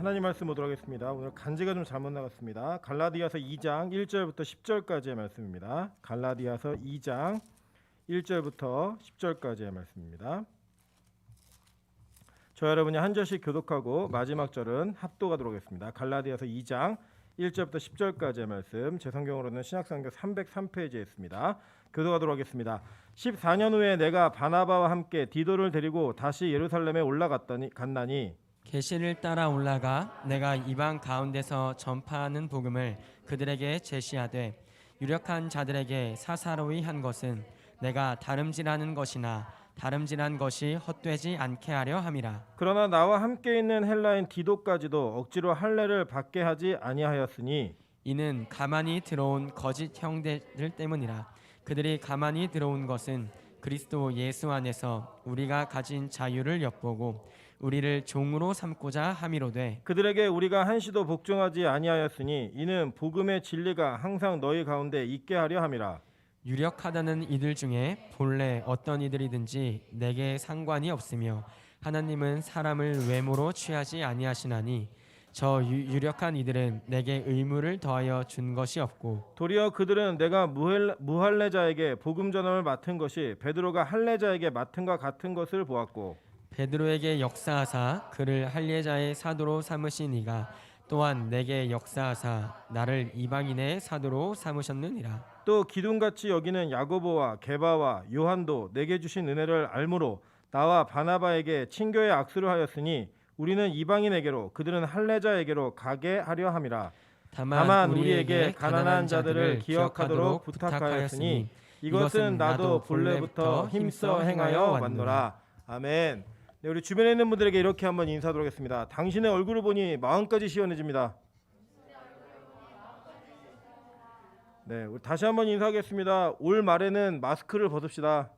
하나님 말씀 보도록 하겠습니다. 오늘 간지가 좀 잘못 나갔습니다. 갈라디아서 2장 1절부터 10절까지의 말씀입니다. 갈라디아서 2장 1절부터 10절까지의 말씀입니다. 저 여러분이 한 절씩 교독하고 마지막 절은 합독하도록 하겠습니다. 갈라디아서 2장 1절부터 10절까지의 말씀, 제 성경으로는 신약성경 303페이지에 있습니다. 교독하도록 하겠습니다. 14년 후에 내가 바나바와 함께 디도를 데리고 다시 예루살렘에 갔나니 계시를 따라 올라가 내가 이방 가운데서 전파하는 복음을 그들에게 제시하되 유력한 자들에게 사사로이 한 것은 내가 다름질하는 것이나 다름질한 것이 헛되지 않게 하려 함이라. 그러나 나와 함께 있는 헬라인 디도까지도 억지로 할례를 받게 하지 아니하였으니 이는 가만히 들어온 거짓 형제들 때문이라. 그들이 가만히 들어온 것은 그리스도 예수 안에서 우리가 가진 자유를 엿보고 우리를 종으로 삼고자 함이로되 그들에게 우리가 한시도 복종하지 아니하였으니 이는 복음의 진리가 항상 너희 가운데 있게 하려 함이라. 유력하다는 이들 중에 본래 어떤 이들이든지 내게 상관이 없으며 하나님은 사람을 외모로 취하지 아니하시나니 저 유력한 이들은 내게 의무를 더하여 준 것이 없고 도리어 그들은 내가 무할례자에게 복음 전함을 맡은 것이 베드로가 할례자에게 맡은과 같은 것을 보았고 베드로에게 역사하사 그를 할례자의 사도로 삼으신 이가 또한 내게 역사하사 나를 이방인의 사도로 삼으셨느니라. 또 기둥같이 여기는 야고보와 게바와 요한도 내게 주신 은혜를 알므로 나와 바나바에게 친교의 악수를 하였으니 우리는 이방인에게로 그들은 할례자에게로 가게 하려 함이라. 다만 우리에게 가난한 자들을 기억하도록 부탁하였으니 이것은 나도 본래부터 힘써 행하여 왔노라. 아멘. 네, 우리 주변에 있는 분들에게 이렇게 한번 인사드리도록 하겠습니다. 당신의 얼굴을 보니 마음까지 시원해집니다. 네, 우리 다시 한번 인사하겠습니다. 올 말에는 마스크를 벗읍시다.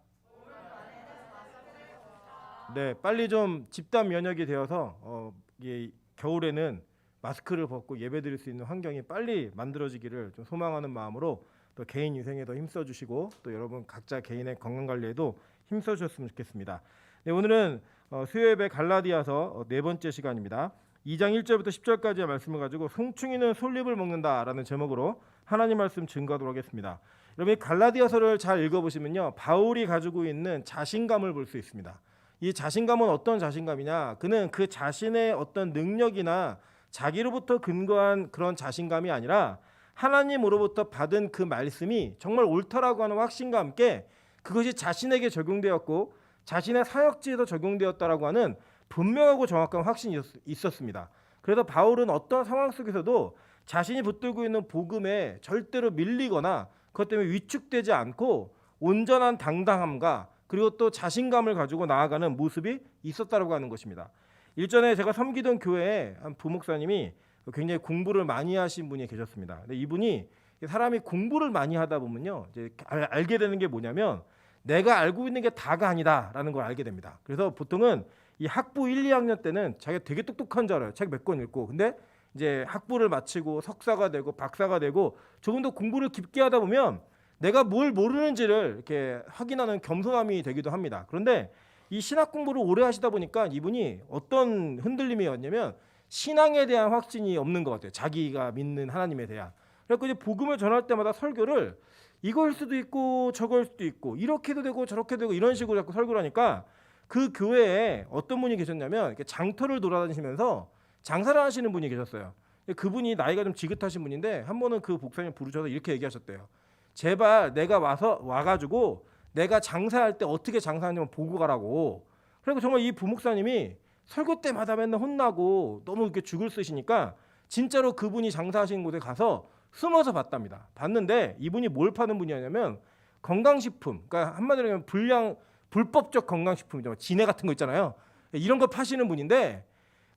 네, 빨리 좀 집단 면역이 되어서 이게 겨울에는 마스크를 벗고 예배드릴 수 있는 환경이 빨리 만들어지기를 좀 소망하는 마음으로 또 개인 위생에 더 힘써주시고 또 여러분 각자 개인의 건강 관리에도 힘써주셨으면 좋겠습니다. 네, 오늘은 수요예배 갈라디아서 네 번째 시간입니다. 2장 1절부터 10절까지의 말씀을 가지고 송충이는 솔잎을 먹는다라는 제목으로 하나님 말씀 증거하도록 하겠습니다. 여러분 갈라디아서를 잘 읽어보시면요, 바울이 가지고 있는 자신감을 볼 수 있습니다. 이 자신감은 어떤 자신감이냐? 그는 그 자신의 어떤 능력이나 자기로부터 근거한 그런 자신감이 아니라 하나님으로부터 받은 그 말씀이 정말 옳다라고 하는 확신과 함께 그것이 자신에게 적용되었고 자신의 사역지에도 적용되었다라고 하는 분명하고 정확한 확신이 있었습니다. 그래서 바울은 어떤 상황 속에서도 자신이 붙들고 있는 복음에 절대로 밀리거나 그것 때문에 위축되지 않고 온전한 당당함과 그리고 또 자신감을 가지고 나아가는 모습이 있었다라고 하는 것입니다. 일전에 제가 섬기던 교회에 한 부목사님이 굉장히 공부를 많이 하신 분이 계셨습니다. 근데 이분이 사람이 공부를 많이 하다 보면요, 이제 알게 되는 게 뭐냐면 내가 알고 있는 게 다가 아니다라는 걸 알게 됩니다. 그래서 보통은 이 학부 1, 2학년 때는 자기가 되게 똑똑한 줄 알아요. 책 몇 권 읽고. 근데 이제 학부를 마치고 석사가 되고 박사가 되고 조금 더 공부를 깊게 하다 보면 내가 뭘 모르는지를 이렇게 확인하는 겸손함이 되기도 합니다. 그런데 이 신학 공부를 오래 하시다 보니까 이분이 어떤 흔들림이 왔냐면 신앙에 대한 확신이 없는 것 같아요. 자기가 믿는 하나님에 대한. 그래서 이제 복음을 전할 때마다 설교를 이걸 수도 있고 저걸 수도 있고 이렇게도 되고 저렇게도 되고 이런 식으로 자꾸 설교를 하니까 그 교회에 어떤 분이 계셨냐면 이렇게 장터를 돌아다니시면서 장사를 하시는 분이 계셨어요. 그분이 나이가 좀 지긋하신 분인데 한 번은 그 목사님 부르셔서 이렇게 얘기하셨대요. 제발 내가 와가지고 내가 장사할 때 어떻게 장사하냐면 보고 가라고. 그리고 정말 이 부목사님이 설교 때마다 맨날 혼나고 너무 이렇게 죽을 쓰시니까 진짜로 그분이 장사하시는 곳에 가서 숨어서 봤답니다. 봤는데 이분이 뭘 파는 분이었냐면 건강식품, 그러니까 한마디로 하면 불법적 건강식품이죠. 진해 같은 거 있잖아요. 이런 거 파시는 분인데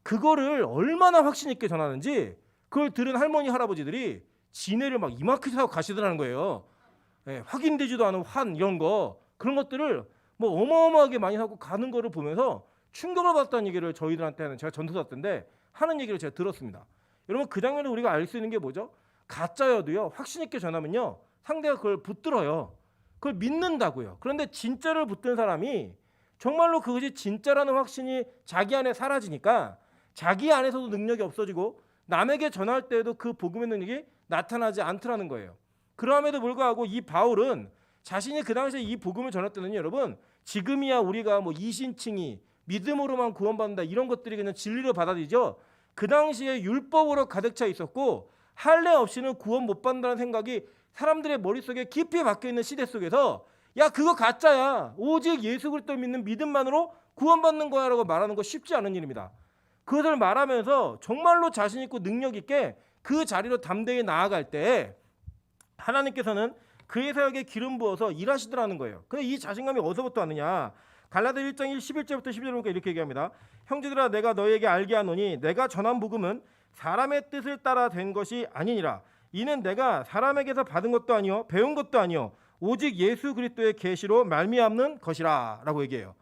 그거를 얼마나 확신 있게 전하는지 그걸 들은 할머니 할아버지들이 진해를 막 이마켓 사고 가시더라는 거예요. 예, 확인되지도 않은 환 이런 거 그런 것들을 뭐 어마어마하게 많이 하고 가는 거를 보면서 충격을 받았다는 얘기를 저희들한테는 제가 전도사 때인데 하는 얘기를 제가 들었습니다. 여러분 그 장면에 우리가 알 수 있는 게 뭐죠? 가짜여도요 확신 있게 전하면요 상대가 그걸 붙들어요. 그걸 믿는다고요. 그런데 진짜를 붙든 사람이 정말로 그것이 진짜라는 확신이 자기 안에 사라지니까 자기 안에서도 능력이 없어지고 남에게 전할 때에도 그 복음의 능력이 나타나지 않더라는 거예요. 그럼에도 불구하고 이 바울은 자신이 그 당시에 이 복음을 전할 때는 여러분 지금이야 우리가 뭐 이신칭의 믿음으로만 구원받는다 이런 것들이 그냥 진리로 받아들이죠. 그 당시에 율법으로 가득 차 있었고 할례 없이는 구원 못 받는다는 생각이 사람들의 머릿속에 깊이 박혀있는 시대 속에서 야 그거 가짜야 오직 예수 그리스도를 믿는 믿음만으로 구원받는 거야 라고 말하는 거 쉽지 않은 일입니다. 그것을 말하면서 정말로 자신 있고 능력 있게 그 자리로 담대히 나아갈 때 하나님께서는 그의 사역에 기름 부어서 일하시더라는 거예요. 근데 이 자신감이 어디서부터 왔느냐? 갈라디아 1장 11절부터 12절 보니까 이렇게 얘기합니다. 형제들아 내가 너희에게 알게 하노니 내가 전한 복음은 사람의 뜻을 따라 된 것이 아니니라. 이는 내가 사람에게서 받은 것도 아니요 배운 것도 아니요 오직 예수 그리스도의 계시로 말미암는 것이라 라고 얘기해요.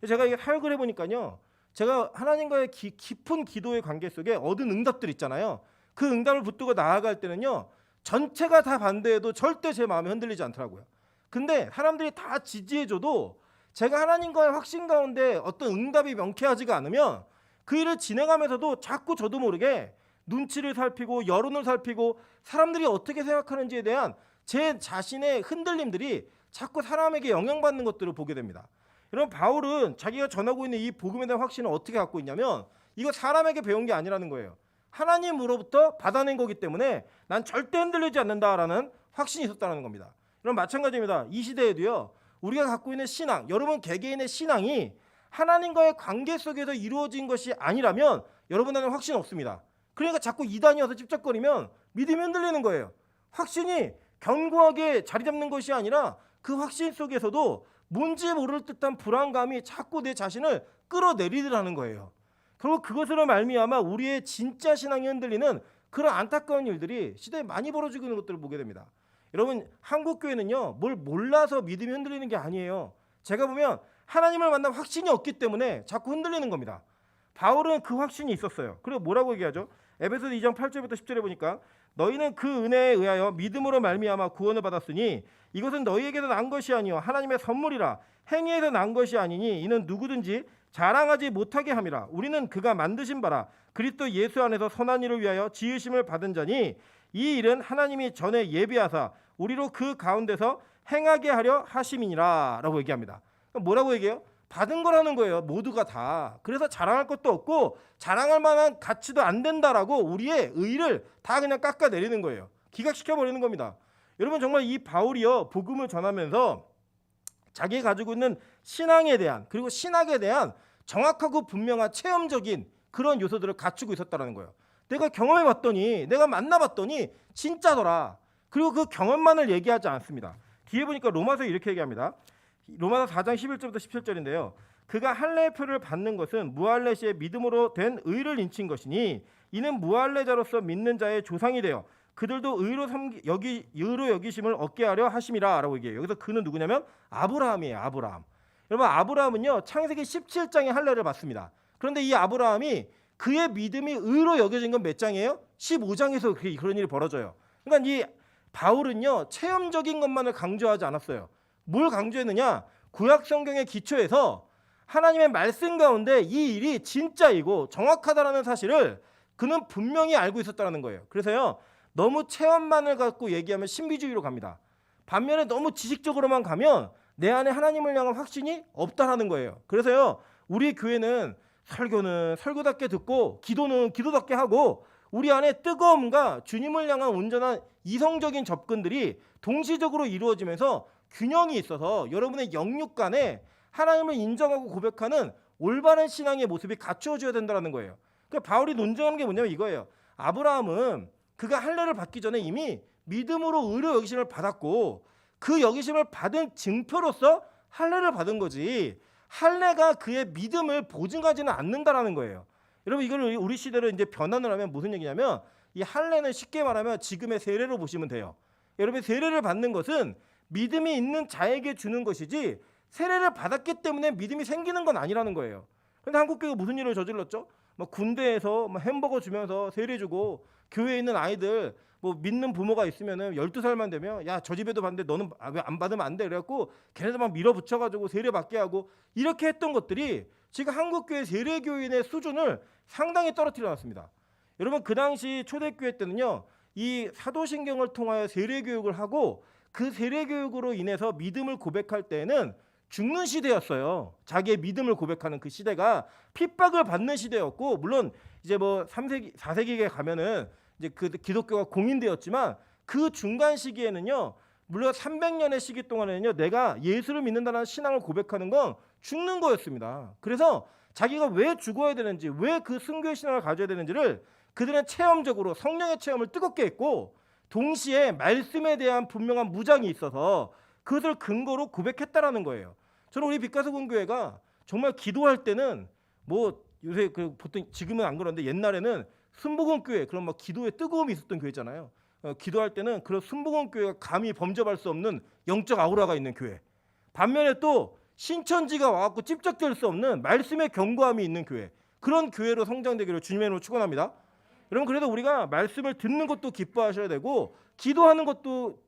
제가 이게 사역을 해보니까요, 제가 하나님과의 깊은 기도의 관계 속에 얻은 응답들 있잖아요. 그 응답을 붙들고 나아갈 때는요, 전체가 다 반대해도 절대 제 마음이 흔들리지 않더라고요. 근데 사람들이 다 지지해줘도 제가 하나님과의 확신 가운데 어떤 응답이 명쾌하지가 않으면 그 일을 진행하면서도 자꾸 저도 모르게 눈치를 살피고 여론을 살피고 사람들이 어떻게 생각하는지에 대한 제 자신의 흔들림들이 자꾸 사람에게 영향받는 것들을 보게 됩니다. 여러분 바울은 자기가 전하고 있는 이 복음에 대한 확신을 어떻게 갖고 있냐면 이거 사람에게 배운 게 아니라는 거예요. 하나님으로부터 받아낸 거기 때문에 난 절대 흔들리지 않는다라는 확신이 있었다는 겁니다. 여러분 마찬가지입니다. 이 시대에도요. 우리가 갖고 있는 신앙, 여러분 개개인의 신앙이 하나님과의 관계 속에서 이루어진 것이 아니라면 여러분한테는 확신 없습니다. 그러니까 자꾸 이단이 와서 찝쩍거리면 믿음이 흔들리는 거예요. 확신이 견고하게 자리 잡는 것이 아니라 그 확신 속에서도 뭔지 모를 듯한 불안감이 자꾸 내 자신을 끌어내리더라는 거예요. 결국 그것으로 말미암아 우리의 진짜 신앙이 흔들리는 그런 안타까운 일들이 시대에 많이 벌어지고 있는 것들을 보게 됩니다. 여러분 한국 교회는요 뭘 몰라서 믿음이 흔들리는 게 아니에요. 제가 보면 하나님을 만난 확신이 없기 때문에 자꾸 흔들리는 겁니다. 바울은 그 확신이 있었어요. 그리고 뭐라고 얘기하죠? 에베소서 2장 8절부터 10절에 보니까 너희는 그 은혜에 의하여 믿음으로 말미암아 구원을 받았으니 이것은 너희에게서 난 것이 아니요 하나님의 선물이라 행위에서 난 것이 아니니 이는 누구든지 자랑하지 못하게 함이라. 우리는 그가 만드신 바라 그리스도 예수 안에서 선한 일을 위하여 지으심을 받은 자니 이 일은 하나님이 전에 예비하사 우리로 그 가운데서 행하게 하려 하심이니라 라고 얘기합니다. 뭐라고 얘기해요? 받은 거라는 거예요. 모두가 다. 그래서 자랑할 것도 없고 자랑할 만한 가치도 안 된다라고 우리의 의를 다 그냥 깎아내리는 거예요. 기각시켜버리는 겁니다. 여러분 정말 이 바울이요 복음을 전하면서 자기가 가지고 있는 신앙에 대한 그리고 신학에 대한 정확하고 분명한 체험적인 그런 요소들을 갖추고 있었다는 거예요. 내가 경험해봤더니 내가 만나봤더니 진짜더라. 그리고 그 경험만을 얘기하지 않습니다. 뒤에 보니까 로마서에 이렇게 얘기합니다. 로마서 4장 11절부터 17절인데요. 그가 할례의 표를 받는 것은 무할례 시에 믿음으로 된 의를 인친 것이니 이는 무할례자로서 믿는 자의 조상이 되어 그들도 의로 여기심을 얻게 하려 하심이라 라고 얘기해요. 여기서 그는 누구냐면 아브라함이에요. 아브라함. 여러분 아브라함은요 창세기 17장에 할례를 받습니다. 그런데 이 아브라함이 그의 믿음이 의로 여겨진 건 몇 장이에요? 15장에서 그런 일이 벌어져요. 그러니까 이 바울은요 체험적인 것만을 강조하지 않았어요. 뭘 강조했느냐? 구약 성경의 기초에서 하나님의 말씀 가운데 이 일이 진짜이고 정확하다라는 사실을 그는 분명히 알고 있었다는 거예요. 그래서요 너무 체험만을 갖고 얘기하면 신비주의로 갑니다. 반면에 너무 지식적으로만 가면 내 안에 하나님을 향한 확신이 없다라는 거예요. 그래서요 우리 교회는 설교는 설교답게 듣고 기도는 기도답게 하고 우리 안에 뜨거움과 주님을 향한 온전한 이성적인 접근들이 동시적으로 이루어지면서 균형이 있어서 여러분의 영육 간에 하나님을 인정하고 고백하는 올바른 신앙의 모습이 갖추어져야 된다는 거예요. 그러니까 바울이 논증하는 게 뭐냐면 이거예요. 아브라함은 그가 할례를 받기 전에 이미 믿음으로 의로 여기심을 받았고 그 여기심을 받은 증표로서 할례를 받은 거지 할례가 그의 믿음을 보증하지는 않는다라는 거예요. 여러분 이걸 우리 시대로 이제 변환을 하면 무슨 얘기냐면 이 할례는 쉽게 말하면 지금의 세례로 보시면 돼요. 여러분 세례를 받는 것은 믿음이 있는 자에게 주는 것이지 세례를 받았기 때문에 믿음이 생기는 건 아니라는 거예요. 그런데 한국교회가 무슨 일을 저질렀죠? 뭐 군대에서 뭐 햄버거 주면서 세례 주고 교회에 있는 아이들 뭐 믿는 부모가 있으면은 12살만 되면 야 저 집에도 받는데 너는 왜 안 받으면 안 돼? 그래갖고 걔네들 막 밀어붙여가지고 세례 받게 하고 이렇게 했던 것들이 지금 한국교회 세례교인의 수준을 상당히 떨어뜨려 놨습니다. 여러분 그 당시 초대교회 때는요, 이 사도신경을 통하여 세례교육을 하고 그 세례교육으로 인해서 믿음을 고백할 때에는 죽는 시대였어요. 자기의 믿음을 고백하는 그 시대가 핍박을 받는 시대였고, 물론 이제 뭐 3세기, 4세기에 가면은 이제 그 기독교가 공인되었지만 그 중간 시기에는요, 물론 300년의 시기 동안에는요, 내가 예수를 믿는다는 신앙을 고백하는 건 죽는 거였습니다. 그래서 자기가 왜 죽어야 되는지, 왜 그 순교의 신앙을 가져야 되는지를 그들은 체험적으로 성령의 체험을 뜨겁게 했고, 동시에 말씀에 대한 분명한 무장이 있어서 그것을 근거로 고백했다라는 거예요. 저는 우리 빛가서 공교회가 정말 기도할 때는 뭐 요새 그 보통 지금은 안 그런데 옛날에는 순복음교회 그런 막 기도에 뜨거움이 있었던 교회잖아요. 기도할 때는 그런 순복음교회가 감히 범접할 수 없는 영적 아우라가 있는 교회. 반면에 또 신천지가 와갖고 찝쩍댈 수 없는 말씀의 견고함이 있는 교회. 그런 교회로 성장되기를 주님의 이름으로 축원합니다. 여러분 그래도 우리가 말씀을 듣는 것도 기뻐하셔야 되고 기도하는 것도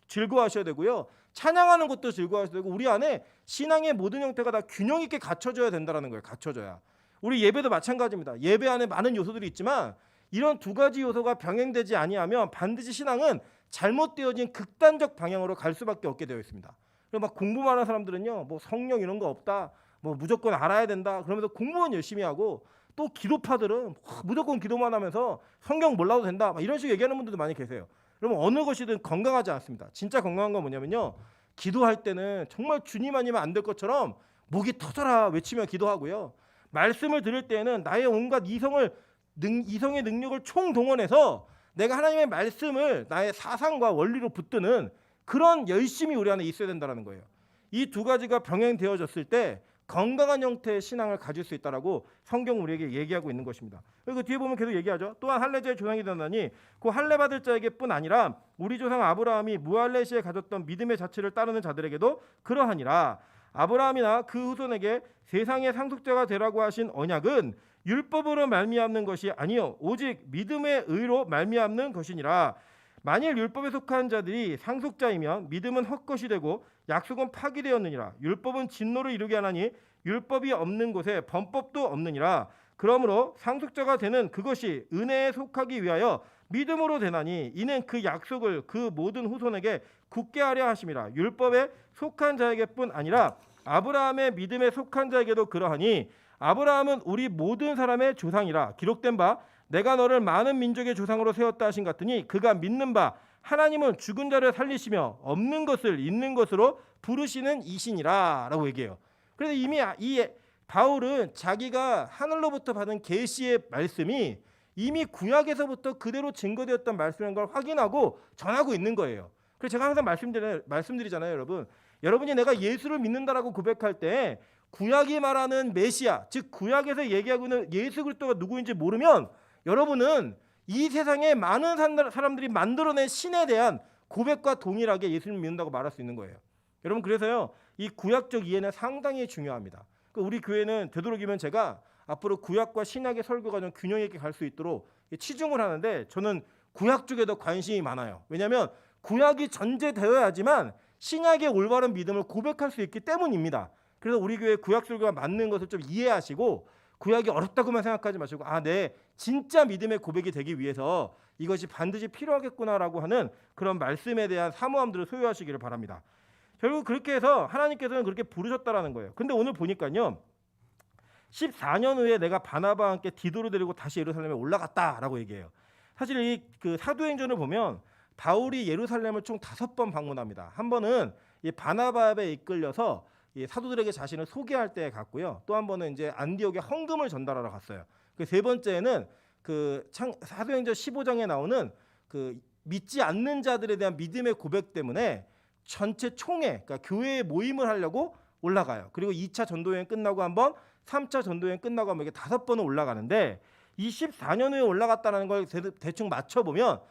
즐거워하셔야 되고요. 찬양하는 것도 즐거워하셔야 되고 우리 안에 신앙의 모든 형태가 다 균형 있게 갖춰져야 된다는 거예요. 갖춰져야. 우리 예배도 마찬가지입니다. 예배 안에 많은 요소들이 있지만 이런 두 가지 요소가 병행되지 아니하면 반드시 신앙은 잘못되어진 극단적 방향으로 갈 수밖에 없게 되어 있습니다. 그리고 막 공부만 하는 사람들은요, 뭐 성령 이런 거 없다, 뭐 무조건 알아야 된다, 그러면서 공부만 열심히 하고 또 기도파들은 무조건 기도만 하면서 성경 몰라도 된다, 막 이런 식으로 얘기하는 분들도 많이 계세요. 여러분 어느 것이든 건강하지 않습니다. 진짜 건강한 건 뭐냐면요, 기도할 때는 정말 주님 아니면 안 될 것처럼 목이 터져라 외치며 기도하고요. 말씀을 들을 때는 나의 온갖 이성의 능력을 총동원해서 내가 하나님의 말씀을 나의 사상과 원리로 붙드는 그런 열심이 우리 안에 있어야 된다는 거예요. 이 두 가지가 병행되어졌을 때 건강한 형태의 신앙을 가질 수 있다라고 성경 우리에게 얘기하고 있는 것입니다. 그리고 뒤에 보면 계속 얘기하죠. 또한 할례자의 조상이 되었나니 그 할례 받을 자에게뿐 아니라 우리 조상 아브라함이 무할례 시에 가졌던 믿음의 자체를 따르는 자들에게도 그러하니라. 아브라함이나 그 후손에게 세상의 상속자가 되라고 하신 언약은 율법으로 말미암는 것이 아니요 오직 믿음의 의로 말미암는 것이니라. 만일 율법에 속한 자들이 상속자이면 믿음은 헛것이 되고 약속은 파기되었느니라. 율법은 진노를 이루게 하나니 율법이 없는 곳에 범법도 없느니라. 그러므로 상속자가 되는 그것이 은혜에 속하기 위하여 믿음으로 되나니 이는 그 약속을 그 모든 후손에게 굳게 하려 하심이라. 율법에 속한 자에게뿐 아니라 아브라함의 믿음에 속한 자에게도 그러하니 아브라함은 우리 모든 사람의 조상이라. 기록된 바 내가 너를 많은 민족의 조상으로 세웠다 하신 같으니 그가 믿는 바 하나님은 죽은 자를 살리시며 없는 것을 있는 것으로 부르시는 이신이라 라고 얘기해요. 그래서 이미 이 바울은 자기가 하늘로부터 받은 계시의 말씀이 이미 구약에서부터 그대로 증거되었던 말씀인 걸 확인하고 전하고 있는 거예요. 그래서 제가 항상 말씀드리잖아요, 여러분. 여러분이 내가 예수를 믿는다라고 고백할 때 구약이 말하는 메시아, 즉 구약에서 얘기하고 있는 예수 그리스도가 누구인지 모르면 여러분은 이 세상에 많은 사람들이 만들어낸 신에 대한 고백과 동일하게 예수를 믿는다고 말할 수 있는 거예요. 여러분 그래서요, 이 구약적 이해는 상당히 중요합니다. 우리 교회는 되도록이면 제가 앞으로 구약과 신약의 설교가 좀 균형 있게 갈 수 있도록 치중을 하는데 저는 구약 쪽에 더 관심이 많아요. 왜냐하면 구약이 전제되어야지만 신약의 올바른 믿음을 고백할 수 있기 때문입니다. 그래서 우리 교회 구약 설교가 맞는 것을 좀 이해하시고 구약이 어렵다고만 생각하지 마시고 내 진짜 믿음의 고백이 되기 위해서 이것이 반드시 필요하겠구나라고 하는 그런 말씀에 대한 사모함들을 소유하시기를 바랍니다. 결국 그렇게 해서 하나님께서는 그렇게 부르셨다라는 거예요. 근데 오늘 보니까요, 14년 후에 내가 바나바와 함께 디도를 데리고 다시 예루살렘에 올라갔다라고 얘기해요. 사실 이 그 사도행전을 보면 바울이 예루살렘을 총 5번 방문합니다. 한 번은 이 바나바에 이끌려서 이 사도들에게 자신을 소개할 때 갔고요. 또 한 번은 이제 안디옥에 헌금을 전달하러 갔어요. 그 세 번째는 그 사도행전 15장에 나오는 그 믿지 않는 자들에 대한 믿음의 고백 때문에 전체 총회, 그러니까 교회에 모임을 하려고 올라가요. 그리고 2차 전도여행 끝나고 한 번, 3차 전도여행 끝나고 한 번, 이렇게 5번을 올라가는데 이 14년 후에 올라갔다는 걸 대충 맞춰보면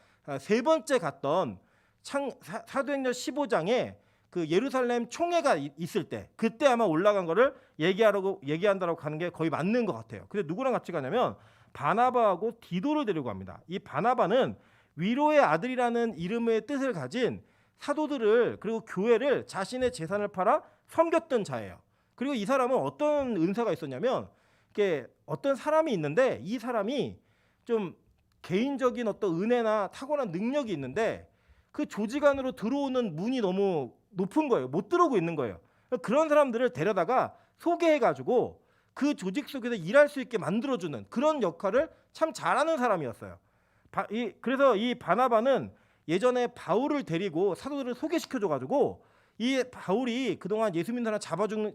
세 번째 갔던 사도행전 15장에 그 예루살렘 총회가 있을 때 그때 아마 올라간 거를 얘기한다라고 가는 게 거의 맞는 것 같아요. 근데 누구랑 같이 가냐면 바나바하고 디도를 데리고 갑니다. 이 바나바는 위로의 아들이라는 이름의 뜻을 가진 사도들을 그리고 교회를 자신의 재산을 팔아 섬겼던 자예요. 그리고 이 사람은 어떤 은사가 있었냐면 이게 어떤 사람이 있는데 이 사람이 좀 개인적인 어떤 은혜나 타고난 능력이 있는데 그 조직 안으로 들어오는 문이 너무 높은 거예요. 못 들어오고 있는 거예요. 그런 사람들을 데려다가 소개해가지고 그 조직 속에서 일할 수 있게 만들어주는 그런 역할을 참 잘하는 사람이었어요. 그래서 이 바나바는 예전에 바울을 데리고 사도들을 소개시켜줘가지고 이 바울이 그동안 예수 믿는 사람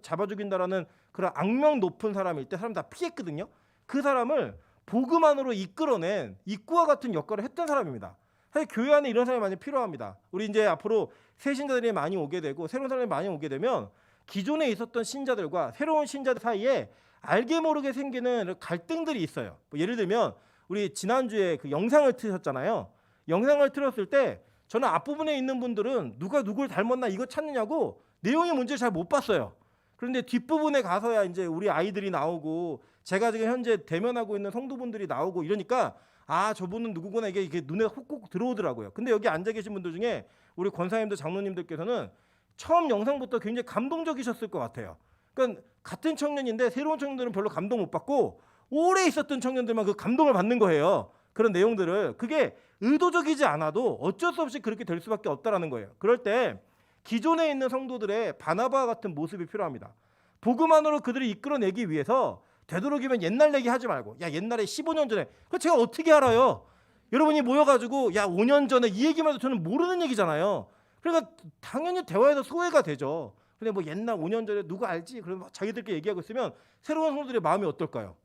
잡아 죽인다라는 그런 악명 높은 사람일 때 사람 다 피했거든요. 그 사람을 복음 안으로 이끌어낸 입구와 같은 역할을 했던 사람입니다. 사실 교회 안에 이런 사람이 많이 필요합니다. 우리 이제 앞으로 새 신자들이 많이 오게 되고 새로운 사람이 많이 오게 되면 기존에 있었던 신자들과 새로운 신자들 사이에 알게 모르게 생기는 갈등들이 있어요. 뭐 예를 들면 우리 지난주에 그 영상을 틀었잖아요. 영상을 틀었을 때 저는 앞부분에 있는 분들은 누가 누굴 닮았나 이거 찾느냐고 내용의 문제를 잘 못 봤어요. 그런데 뒷부분에 가서야 이제 우리 아이들이 나오고 제가 지금 현재 대면하고 있는 성도분들이 나오고 이러니까 아 저분은 누구구나 이게 눈에 훅훅 들어오더라고요. 근데 여기 앉아 계신 분들 중에 우리 권사님들 장로님들께서는 처음 영상부터 굉장히 감동적이셨을 것 같아요. 그러니까 같은 청년인데 새로운 청년들은 별로 감동 못 받고 오래 있었던 청년들만 그 감동을 받는 거예요. 그런 내용들을 그게 의도적이지 않아도 어쩔 수 없이 그렇게 될 수밖에 없다라는 거예요. 그럴 때 기존에 있는 성도들의 바나바와 같은 모습이 필요합니다. 복음 안으로 그들을 이끌어내기 위해서 되도록이면 옛날 얘기 하지 말고 야 옛날에 15년 전에 그 제가 어떻게 알아요? 여러분이 모여가지고 야 5년 전에 이 얘기만 해도 저는 모르는 얘기잖아요. 그러니까 당연히 대화에서 소외가 되죠. 근데 뭐 옛날 5년 전에 누가 알지? 그러면 자기들끼리 얘기하고 있으면 새로운 성도들의 마음이 어떨까요?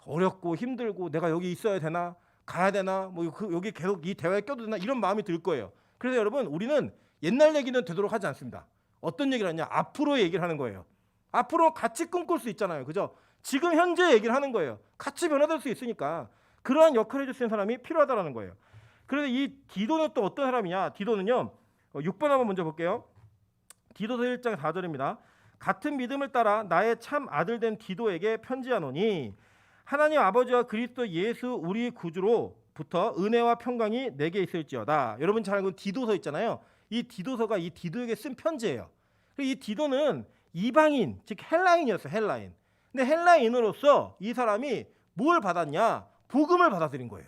어렵고 힘들고 내가 여기 있어야 되나? 가야 되나? 뭐 여기 계속 이 대화에 껴도 되나? 이런 마음이 들 거예요. 그래서 여러분 우리는 옛날 얘기는 되도록 하지 않습니다. 어떤 얘기를 하냐? 앞으로 얘기를 하는 거예요. 앞으로 같이 꿈꿀 수 있잖아요. 그죠? 지금 현재 얘기를 하는 거예요. 같이 변화될 수 있으니까 그러한 역할을 해줄 수 있는 사람이 필요하다는 거예요. 그래서 이 디도는 또 어떤 사람이냐? 디도는요. 6번 한번 먼저 볼게요. 디도서 1장 4절입니다. 같은 믿음을 따라 나의 참 아들 된 디도에게 편지하노니 하나님 아버지와 그리스도 예수 우리 구주로부터 은혜와 평강이 내게 있을지어다. 여러분 잘 알고 디도서 있잖아요. 이 디도서가 이 디도에게 쓴 편지예요. 이 디도는 이방인, 즉 헬라인이었어요. 헬라인. 근데 헬라인으로서 이 사람이 뭘 받았냐? 복음을 받아들인 거예요.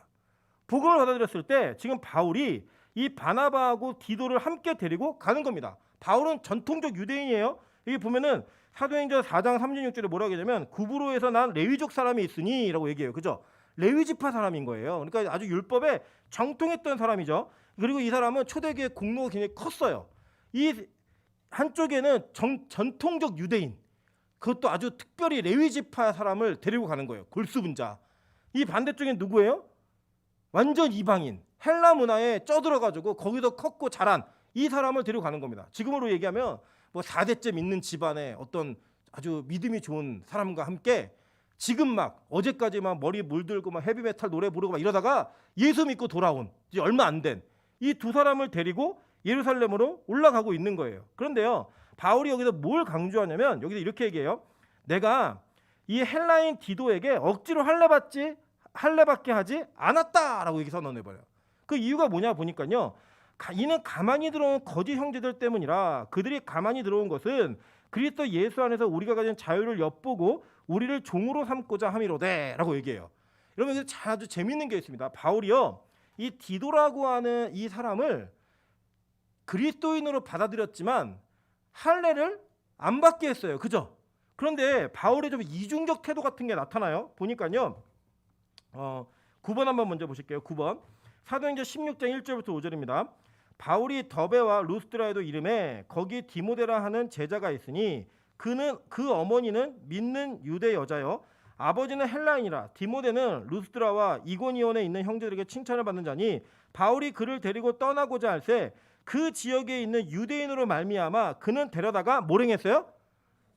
복음을 받아들였을 때 지금 바울이 이 바나바하고 디도를 함께 데리고 가는 겁니다. 바울은 전통적 유대인이에요. 여기 보면은 사도행전 4장 36절에 뭐라고 하냐면 구브로에서 난 레위족 사람이 있으니 라고 얘기해요. 그죠? 레위지파 사람인 거예요. 그러니까 아주 율법에 정통했던 사람이죠. 그리고 이 사람은 초대교회 공로가 굉장히 컸어요. 이 한쪽에는 전통적 유대인, 그것도 아주 특별히 레위지파 사람을 데리고 가는 거예요. 골수분자. 이 반대쪽엔 누구예요? 완전 이방인, 헬라 문화에 쩌들어가지고 거기서 컸고 자란 이 사람을 데리고 가는 겁니다. 지금으로 얘기하면 뭐 4대째 믿는 집안의 어떤 아주 믿음이 좋은 사람과 함께 지금 막 어제까지 막 머리 물들고 막 헤비메탈 노래 부르고 막 이러다가 예수 믿고 돌아온 이제 얼마 안 된 이 두 사람을 데리고 예루살렘으로 올라가고 있는 거예요. 그런데요, 바울이 여기서 뭘 강조하냐면 여기서 이렇게 얘기해요. 내가 이 헬라인 디도에게 억지로 할례받게 하지 않았다라고 여기 선언해버려요. 그 이유가 뭐냐 보니까요. 이는 가만히 들어온 거짓 형제들 때문이라 그들이 가만히 들어온 것은 그리스도 예수 안에서 우리가 가진 자유를 엿보고 우리를 종으로 삼고자 함이로되라고 얘기해요. 여러분 이게 아주 재밌는 게 있습니다. 바울이요. 이 디도라고 하는 이 사람을 그리스도인으로 받아들였지만 할례를 안 받게 했어요. 그죠? 그런데 바울의 좀 이중적 태도 같은 게 나타나요. 보니까요. 9번 한번 먼저 보실게요. 9번. 사도행전 16장 1절부터 5절입니다. 바울이 더베와 루스드라에도 이름에 거기 디모데라 하는 제자가 있으니 그 어머니는 믿는 유대 여자요 아버지는 헬라인이라 디모데는 루스드라와 이고니온에 있는 형제들에게 칭찬을 받는 자니 바울이 그를 데리고 떠나고자 할새 그 지역에 있는 유대인으로 말미암아 그는 데려다가 뭘 행했어요?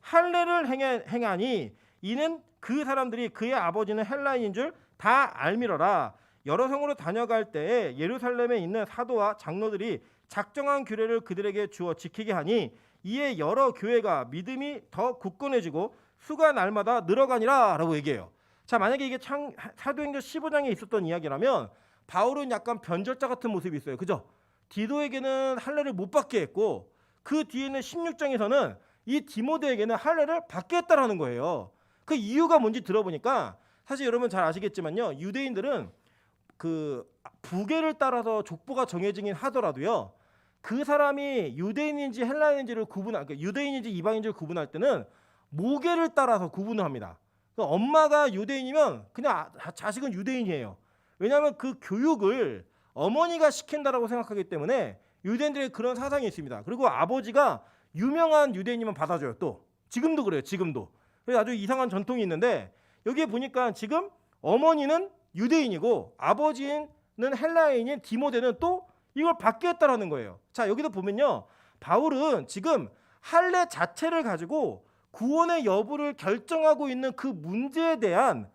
할례를 행하니 이는 그 사람들이 그의 아버지는 헬라인인 줄 다 알미러라. 여러 성으로 다녀갈 때에 예루살렘에 있는 사도와 장로들이 작정한 규례를 그들에게 주어 지키게 하니 이에 여러 교회가 믿음이 더 굳건해지고 수가 날마다 늘어가니라 라고 얘기해요. 자, 만약에 이게 사도행전 15장에 있었던 이야기라면 바울은 약간 변절자 같은 모습이 있어요. 그죠? 디도에게는 할례를 못 받게 했고 그 뒤에는 16장에서는 이 디모데에게는 할례를 받게 했다라는 거예요. 그 이유가 뭔지 들어보니까 사실 여러분 잘 아시겠지만요, 유대인들은 그 부계를 따라서 족보가 정해지긴 하더라도요, 그 사람이 유대인인지 헬라인인지를 구분할, 그러니까 유대인인지 이방인지를 구분할 때는 모계를 따라서 구분을 합니다. 그러니까 엄마가 유대인이면 그냥 자식은 유대인이에요. 왜냐하면 그 교육을 어머니가 시킨다라고 생각하기 때문에 유대인들의 그런 사상이 있습니다. 그리고 아버지가 유명한 유대인이면 받아줘요. 또 지금도 그래요. 지금도. 그래서 아주 이상한 전통이 있는데 여기에 보니까 지금 어머니는 유대인이고 아버지는 헬라인인 디모데는 또 이걸 받게 했다라는 거예요. 자, 여기도 보면요, 바울은 지금 할례 자체를 가지고 구원의 여부를 결정하고 있는 그 문제에 대한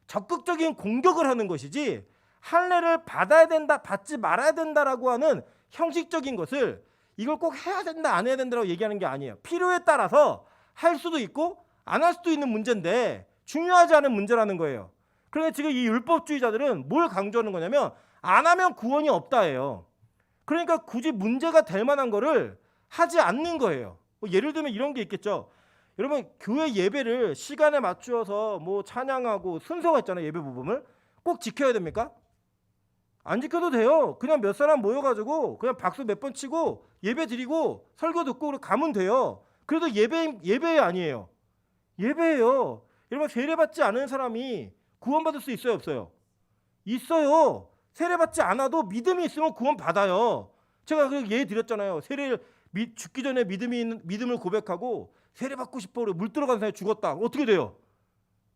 적극적인 공격을 하는 것이지, 할례를 받아야 된다, 받지 말아야 된다라고 하는 형식적인 것을 이걸 꼭 해야 된다, 안 해야 된다라고 얘기하는 게 아니에요. 필요에 따라서 할 수도 있고 안 할 수도 있는 문제인데 중요하지 않은 문제라는 거예요. 그러니까 지금 이 율법주의자들은 뭘 강조하는 거냐면 안 하면 구원이 없다예요. 그러니까 굳이 문제가 될 만한 거를 하지 않는 거예요. 뭐 예를 들면 이런 게 있겠죠. 여러분, 교회 예배를 시간에 맞추어서 뭐 찬양하고 순서가 있잖아요. 예배 부분을 꼭 지켜야 됩니까? 안 지켜도 돼요. 그냥 몇 사람 모여가지고 그냥 박수 몇 번 치고 예배 드리고 설교 듣고 가면 돼요. 그래도 예배 아니에요. 예배예요. 여러분, 세례 받지 않은 사람이 구원받을 수 있어요, 없어요? 있어요. 세례 받지 않아도 믿음이 있으면 구원 받아요. 제가 그 예를 드렸잖아요. 죽기 전에 믿음을 고백하고 세례 받고 싶어 그래 물 들어간 사람이 죽었다. 어떻게 돼요?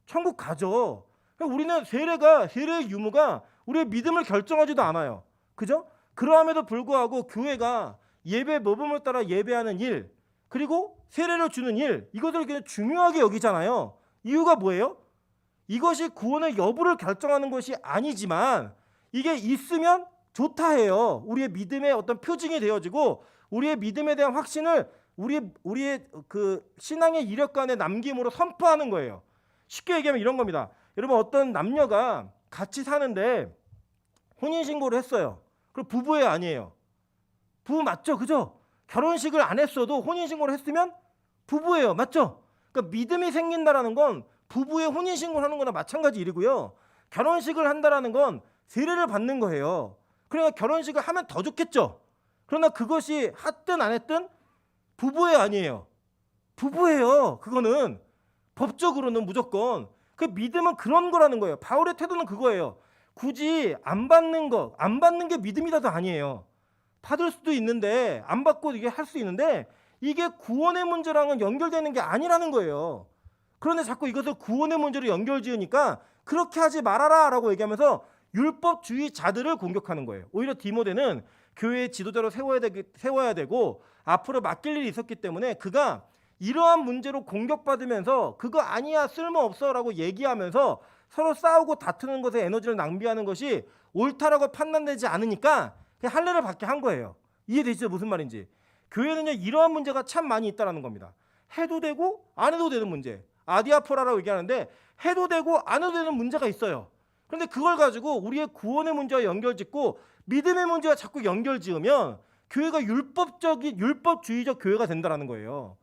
천국 가죠. 우리는 세례의 유무가 우리의 믿음을 결정하지도 않아요. 그죠? 그러함에도 불구하고 교회가 예배 모범을 따라 예배하는 일, 그리고 세례를 주는 일, 이것을 그냥 중요하게 여기잖아요. 이유가 뭐예요? 이것이 구원의 여부를 결정하는 것이 아니지만 이게 있으면 좋다 해요. 우리의 믿음의 어떤 표징이 되어지고 우리의 믿음에 대한 확신을 우리의 그 신앙의 이력관에 남김으로 선포하는 거예요. 쉽게 얘기하면 이런 겁니다. 여러분, 어떤 남녀가 같이 사는데 혼인신고를 했어요. 그럼 부부예요, 아니에요? 부부 맞죠? 그죠? 결혼식을 안 했어도 혼인신고를 했으면 부부예요. 맞죠? 그러니까 믿음이 생긴다라는 건 부부의 혼인신고를 하는 거나 마찬가지 일이고요. 결혼식을 한다라는 건 세례를 받는 거예요. 그러니까 결혼식을 하면 더 좋겠죠. 그러나 그것이 했든 안 했든 부부예요, 아니에요? 부부예요. 그거는 법적으로는 무조건. 그 믿음은 그런 거라는 거예요. 바울의 태도는 그거예요. 굳이 안 받는 게 믿음이라도 아니에요. 받을 수도 있는데, 안 받고 이게 할 수 있는데, 이게 구원의 문제랑은 연결되는 게 아니라는 거예요. 그런데 자꾸 이것을 구원의 문제로 연결 지으니까 그렇게 하지 말아라 라고 얘기하면서 율법주의자들을 공격하는 거예요. 오히려 디모데는 교회의 지도자로 세워야 되고 앞으로 맡길 일이 있었기 때문에 그가 이러한 문제로 공격받으면서 그거 아니야, 쓸모없어 라고 얘기하면서 서로 싸우고 다투는 것에 에너지를 낭비하는 것이 옳다라고 판단되지 않으니까 그냥 할례를 받게 한 거예요. 이해되시죠? 무슨 말인지. 교회는요, 이러한 문제가 참 많이 있다는 겁니다. 해도 되고 안 해도 되는 문제, 아디아포라라고 얘기하는데 해도 되고 안 해도 되는 문제가 있어요. 그런데 그걸 가지고 우리의 구원의 문제와 연결짓고 믿음의 문제와 자꾸 연결지으면 교회가 율법주의적 교회가 된다는 거예요.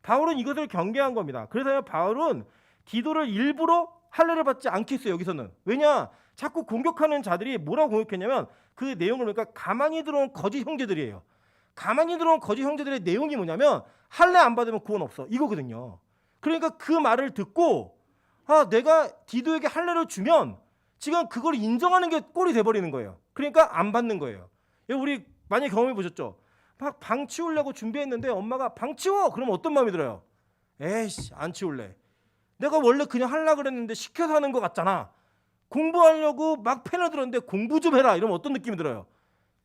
바울은 이것을 경계한 겁니다. 그래서 바울은 기도를 일부러 할례를 받지 않겠어요. 여기서는. 왜냐? 자꾸 공격하는 자들이 뭐라고 공격했냐면 그 내용을 보니까 가만히 들어온 거짓 형제들이에요. 가만히 들어온 거짓 형제들의 내용이 뭐냐면 할례 안 받으면 구원 없어, 이거거든요. 그러니까 그 말을 듣고 내가 디도에게 할례를 주면 지금 그걸 인정하는 게 꼴이 돼버리는 거예요. 그러니까 안 받는 거예요. 우리 많이 경험해 보셨죠? 막 방 치우려고 준비했는데 엄마가 방 치워! 그러면 어떤 마음이 들어요? 에이씨, 안 치울래. 내가 원래 그냥 하려고 그랬는데 시켜서 하는 것 같잖아. 공부하려고 막 펜을 들었는데 공부 좀 해라, 이러면 어떤 느낌이 들어요?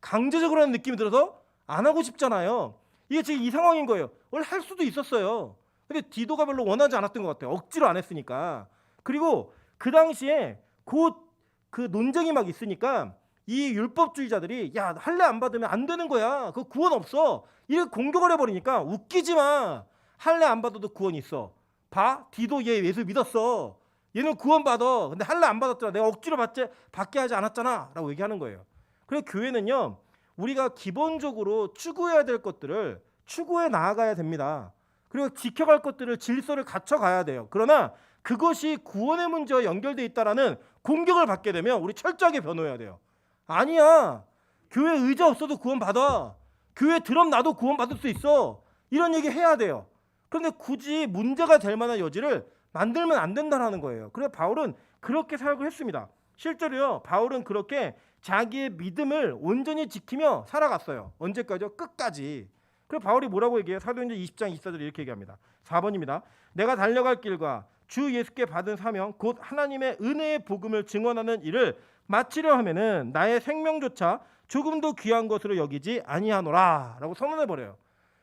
강제적으로 하는 느낌이 들어서 안 하고 싶잖아요. 이게 지금 이 상황인 거예요. 원래 할 수도 있었어요. 근데 디도가 별로 원하지 않았던 것 같아요. 억지로 안 했으니까. 그리고 그 당시에 곧 그 논쟁이 막 있으니까 이 율법주의자들이 야, 할례 안 받으면 안 되는 거야, 그 구원 없어, 이렇게 공격을 해버리니까 웃기지 마. 할례 안 받아도 구원 있어. 봐, 디도 얘 예수 믿었어. 얘는 구원 받아. 근데 할례 안 받았잖아. 내가 억지로 받게 하지 않았잖아 라고 얘기하는 거예요. 그래서 교회는요, 우리가 기본적으로 추구해야 될 것들을 추구해 나아가야 됩니다. 그리고 지켜갈 것들을 질서를 갖춰가야 돼요. 그러나 그것이 구원의 문제와 연결돼 있다라는 공격을 받게 되면 우리 철저하게 변호해야 돼요. 아니야. 교회 의자 없어도 구원받아. 교회 드럼 놔도 구원받을 수 있어. 이런 얘기 해야 돼요. 그런데 굳이 문제가 될 만한 여지를 만들면 안 된다는 거예요. 그래서 바울은 그렇게 사역을 했습니다. 실제로요, 바울은 그렇게 자기의 믿음을 온전히 지키며 살아갔어요. 언제까지요? 끝까지. 그래서 바울이 뭐라고 얘기해요? 사도행전 20장 24절에 이렇게 얘기합니다. 4번입니다. 내가 달려갈 길과 주 예수께 받은 사명 곧 하나님의 은혜의 복음을 증언하는 일을 마치려 하면은 나의 생명조차 조금도 귀한 것으로 여기지 아니하노라 라고 선언해 버려요.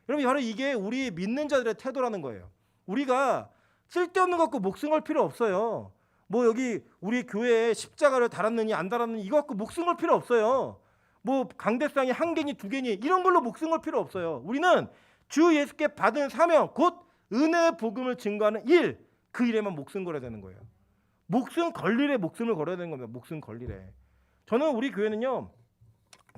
여러분, 바로 이게 우리 믿는 자들의 태도라는 거예요. 우리가 쓸데없는 거 갖고 목숨 걸 필요 없어요. 뭐 여기 우리 교회에 십자가를 달았느니 안 달았느니 이거 갖고 목숨 걸 필요 없어요. 뭐 강대상이 한 개니 두 개니 이런 걸로 목숨 걸 필요 없어요. 우리는 주 예수께 받은 사명 곧 은혜의 복음을 증거하는 일, 그 일에만 목숨 걸어야 되는 거예요. 목숨 걸 일에 목숨을 걸어야 되는 겁니다. 목숨 걸 일에. 저는 우리 교회는요,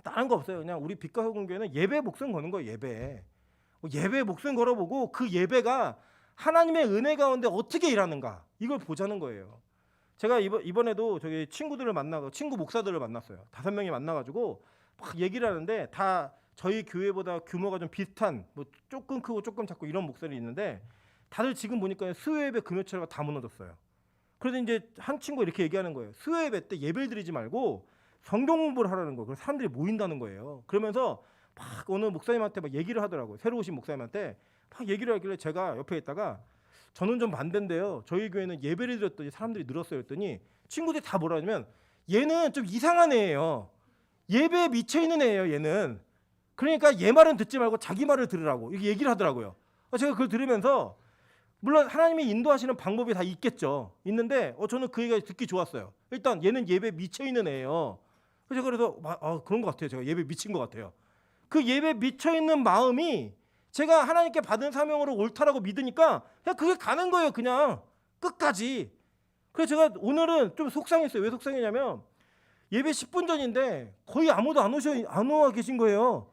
다른 거 없어요. 그냥 우리 빛과 소금 교회는 예배에 목숨 거는 거예요. 예배에 목숨 걸어보고 그 예배가 하나님의 은혜 가운데 어떻게 일하는가 이걸 보자는 거예요. 제가 이번에도 저기 친구들을 만나고 친구 목사들을 만났어요. 5명이 만나가지고 막 얘기를 하는데 다 저희 교회보다 규모가 좀 비슷한 뭐 조금 크고 조금 작고 이런 목사들이 있는데 다들 지금 보니까 수요예배 금요철가 다 무너졌어요. 그래서 이제 한 친구가 이렇게 얘기하는 거예요. 수요예배 때 예배를 드리지 말고 성경 공부를 하라는 거예요. 그래서 사람들이 모인다는 거예요. 그러면서 막 어느 목사님한테 막 얘기를 하더라고요. 새로 오신 목사님한테 막 얘기를 하길래 제가 옆에 있다가 저는 좀 반대인데요. 저희 교회는 예배를 드렸더니 사람들이 늘었어요. 했더니 친구들이 다 뭐라 하냐면 얘는 좀 이상한 애예요. 예배에 미쳐 있는 애예요. 얘는. 그러니까 얘 말은 듣지 말고 자기 말을 들으라고 이렇게 얘기를 하더라고요. 제가 그걸 들으면서 물론 하나님이 인도하시는 방법이 다 있겠죠. 있는데 저는 그 얘기가 듣기 좋았어요. 일단 얘는 예배에 미쳐 있는 애예요. 그래서 그런 것 같아요. 제가 예배에 미친 것 같아요. 그 예배에 미쳐 있는 마음이 제가 하나님께 받은 사명으로 옳다라고 믿으니까 그냥 그게 가는 거예요. 그냥 끝까지. 그래서 제가 오늘은 좀 속상했어요. 왜 속상했냐면 예배 10분 전인데 거의 아무도 안 와 계신 거예요.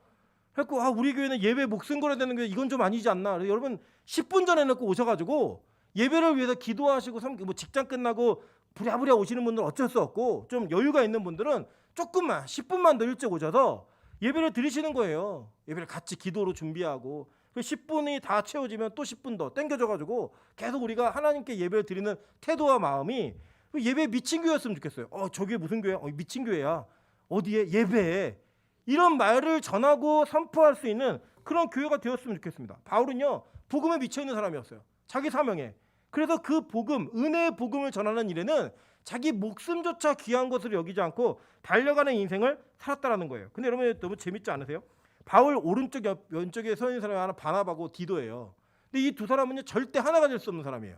그래서 우리 교회는 예배 목숨 걸어야 되는 게 이건 좀 아니지 않나. 그래서 여러분 10분 전에 놓고 오셔가지고 예배를 위해서 기도하시고 뭐 직장 끝나고 부랴부랴 오시는 분들은 어쩔 수 없고 좀 여유가 있는 분들은 조금만 10분만 더 일찍 오셔서 예배를 드리시는 거예요. 예배를 같이 기도로 준비하고 그 10분이 다 채워지면 또 10분 더 땡겨져가지고 계속 우리가 하나님께 예배를 드리는 태도와 마음이 예배에 미친 교회였으면 좋겠어요. 저게 무슨 교회야? 미친 교회야. 어디에? 예배에. 이런 말을 전하고 선포할 수 있는 그런 교회가 되었으면 좋겠습니다. 바울은요, 복음에 미쳐 있는 사람이었어요. 자기 사명에. 그래서 그 복음, 은혜의 복음을 전하는 일에는 자기 목숨조차 귀한 것으로 여기지 않고 달려가는 인생을 살았다라는 거예요. 근데 여러분 너무 재밌지 않으세요? 바울 오른쪽 왼쪽에 서 있는 사람이 하나 바나바고 디도예요. 근데 이 두 사람은요 절대 하나가 될 수 없는 사람이에요.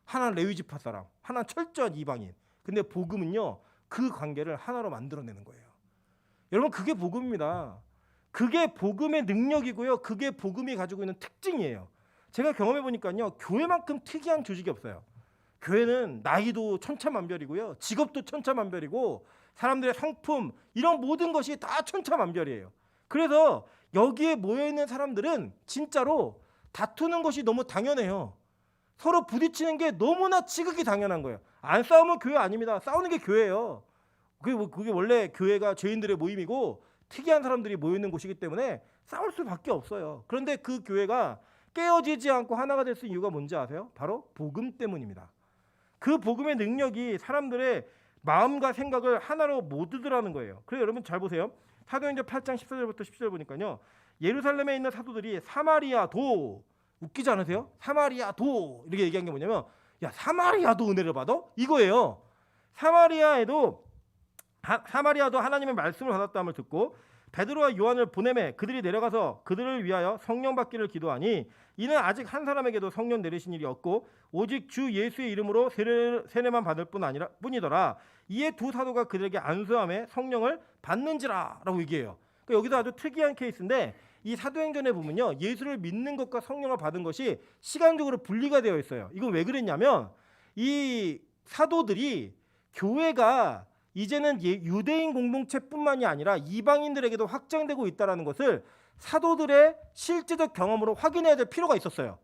하나는 레위 지파 사람, 하나는 철저한 이방인. 근데 복음은요 그 관계를 하나로 만들어내는 거예요. 여러분 그게 복음입니다. 그게 복음의 능력이고요. 그게 복음이 가지고 있는 특징이에요. 제가 경험해 보니까요 교회만큼 특이한 조직이 없어요. 교회는 나이도 천차만별이고요. 직업도 천차만별이고 사람들의 성품 이런 모든 것이 다 천차만별이에요. 그래서 여기에 모여있는 사람들은 진짜로 다투는 것이 너무 당연해요. 서로 부딪히는 게 너무나 지극히 당연한 거예요. 안 싸우면 교회 아닙니다. 싸우는 게 교회예요. 그게 원래 교회가 죄인들의 모임이고 특이한 사람들이 모여있는 곳이기 때문에 싸울 수밖에 없어요. 그런데 그 교회가 깨어지지 않고 하나가 될 수 있는 이유가 뭔지 아세요? 바로 복음 때문입니다. 그 복음의 능력이 사람들의 마음과 생각을 하나로 모으더라는 거예요. 그래서 여러분 잘 보세요. 사도행전 8장 14절부터 10절 보니까요. 예루살렘에 있는 사도들이 사마리아도 웃기지 않으세요? 사마리아도 이렇게 얘기한 게 뭐냐면 야 사마리아도 은혜를 받아? 이거예요. 사마리아도 하나님의 말씀을 받았다함을 듣고 베드로와 요한을 보내매 그들이 내려가서 그들을 위하여 성령 받기를 기도하니 이는 아직 한 사람에게도 성령 내리신 일이 없고 오직 주 예수의 이름으로 세례만 받을 뿐이더라. 이에 두 사도가 그들에게 안수함에 성령을 받는지라라고 얘기해요. 그러니까 여기서 아주 특이한 케이스인데 이 사도행전에 보면요 예수를 믿는 것과 성령을 받은 것이 시간적으로 분리가 되어 있어요. 이건 왜 그랬냐면 이 사도들이 교회가 이제는 유대인 공동체뿐만이 아니라 이방인들에게도 확장되고 있다는 것을 사도들의 실제적 경험으로 확인해야 될 필요가 있었어요.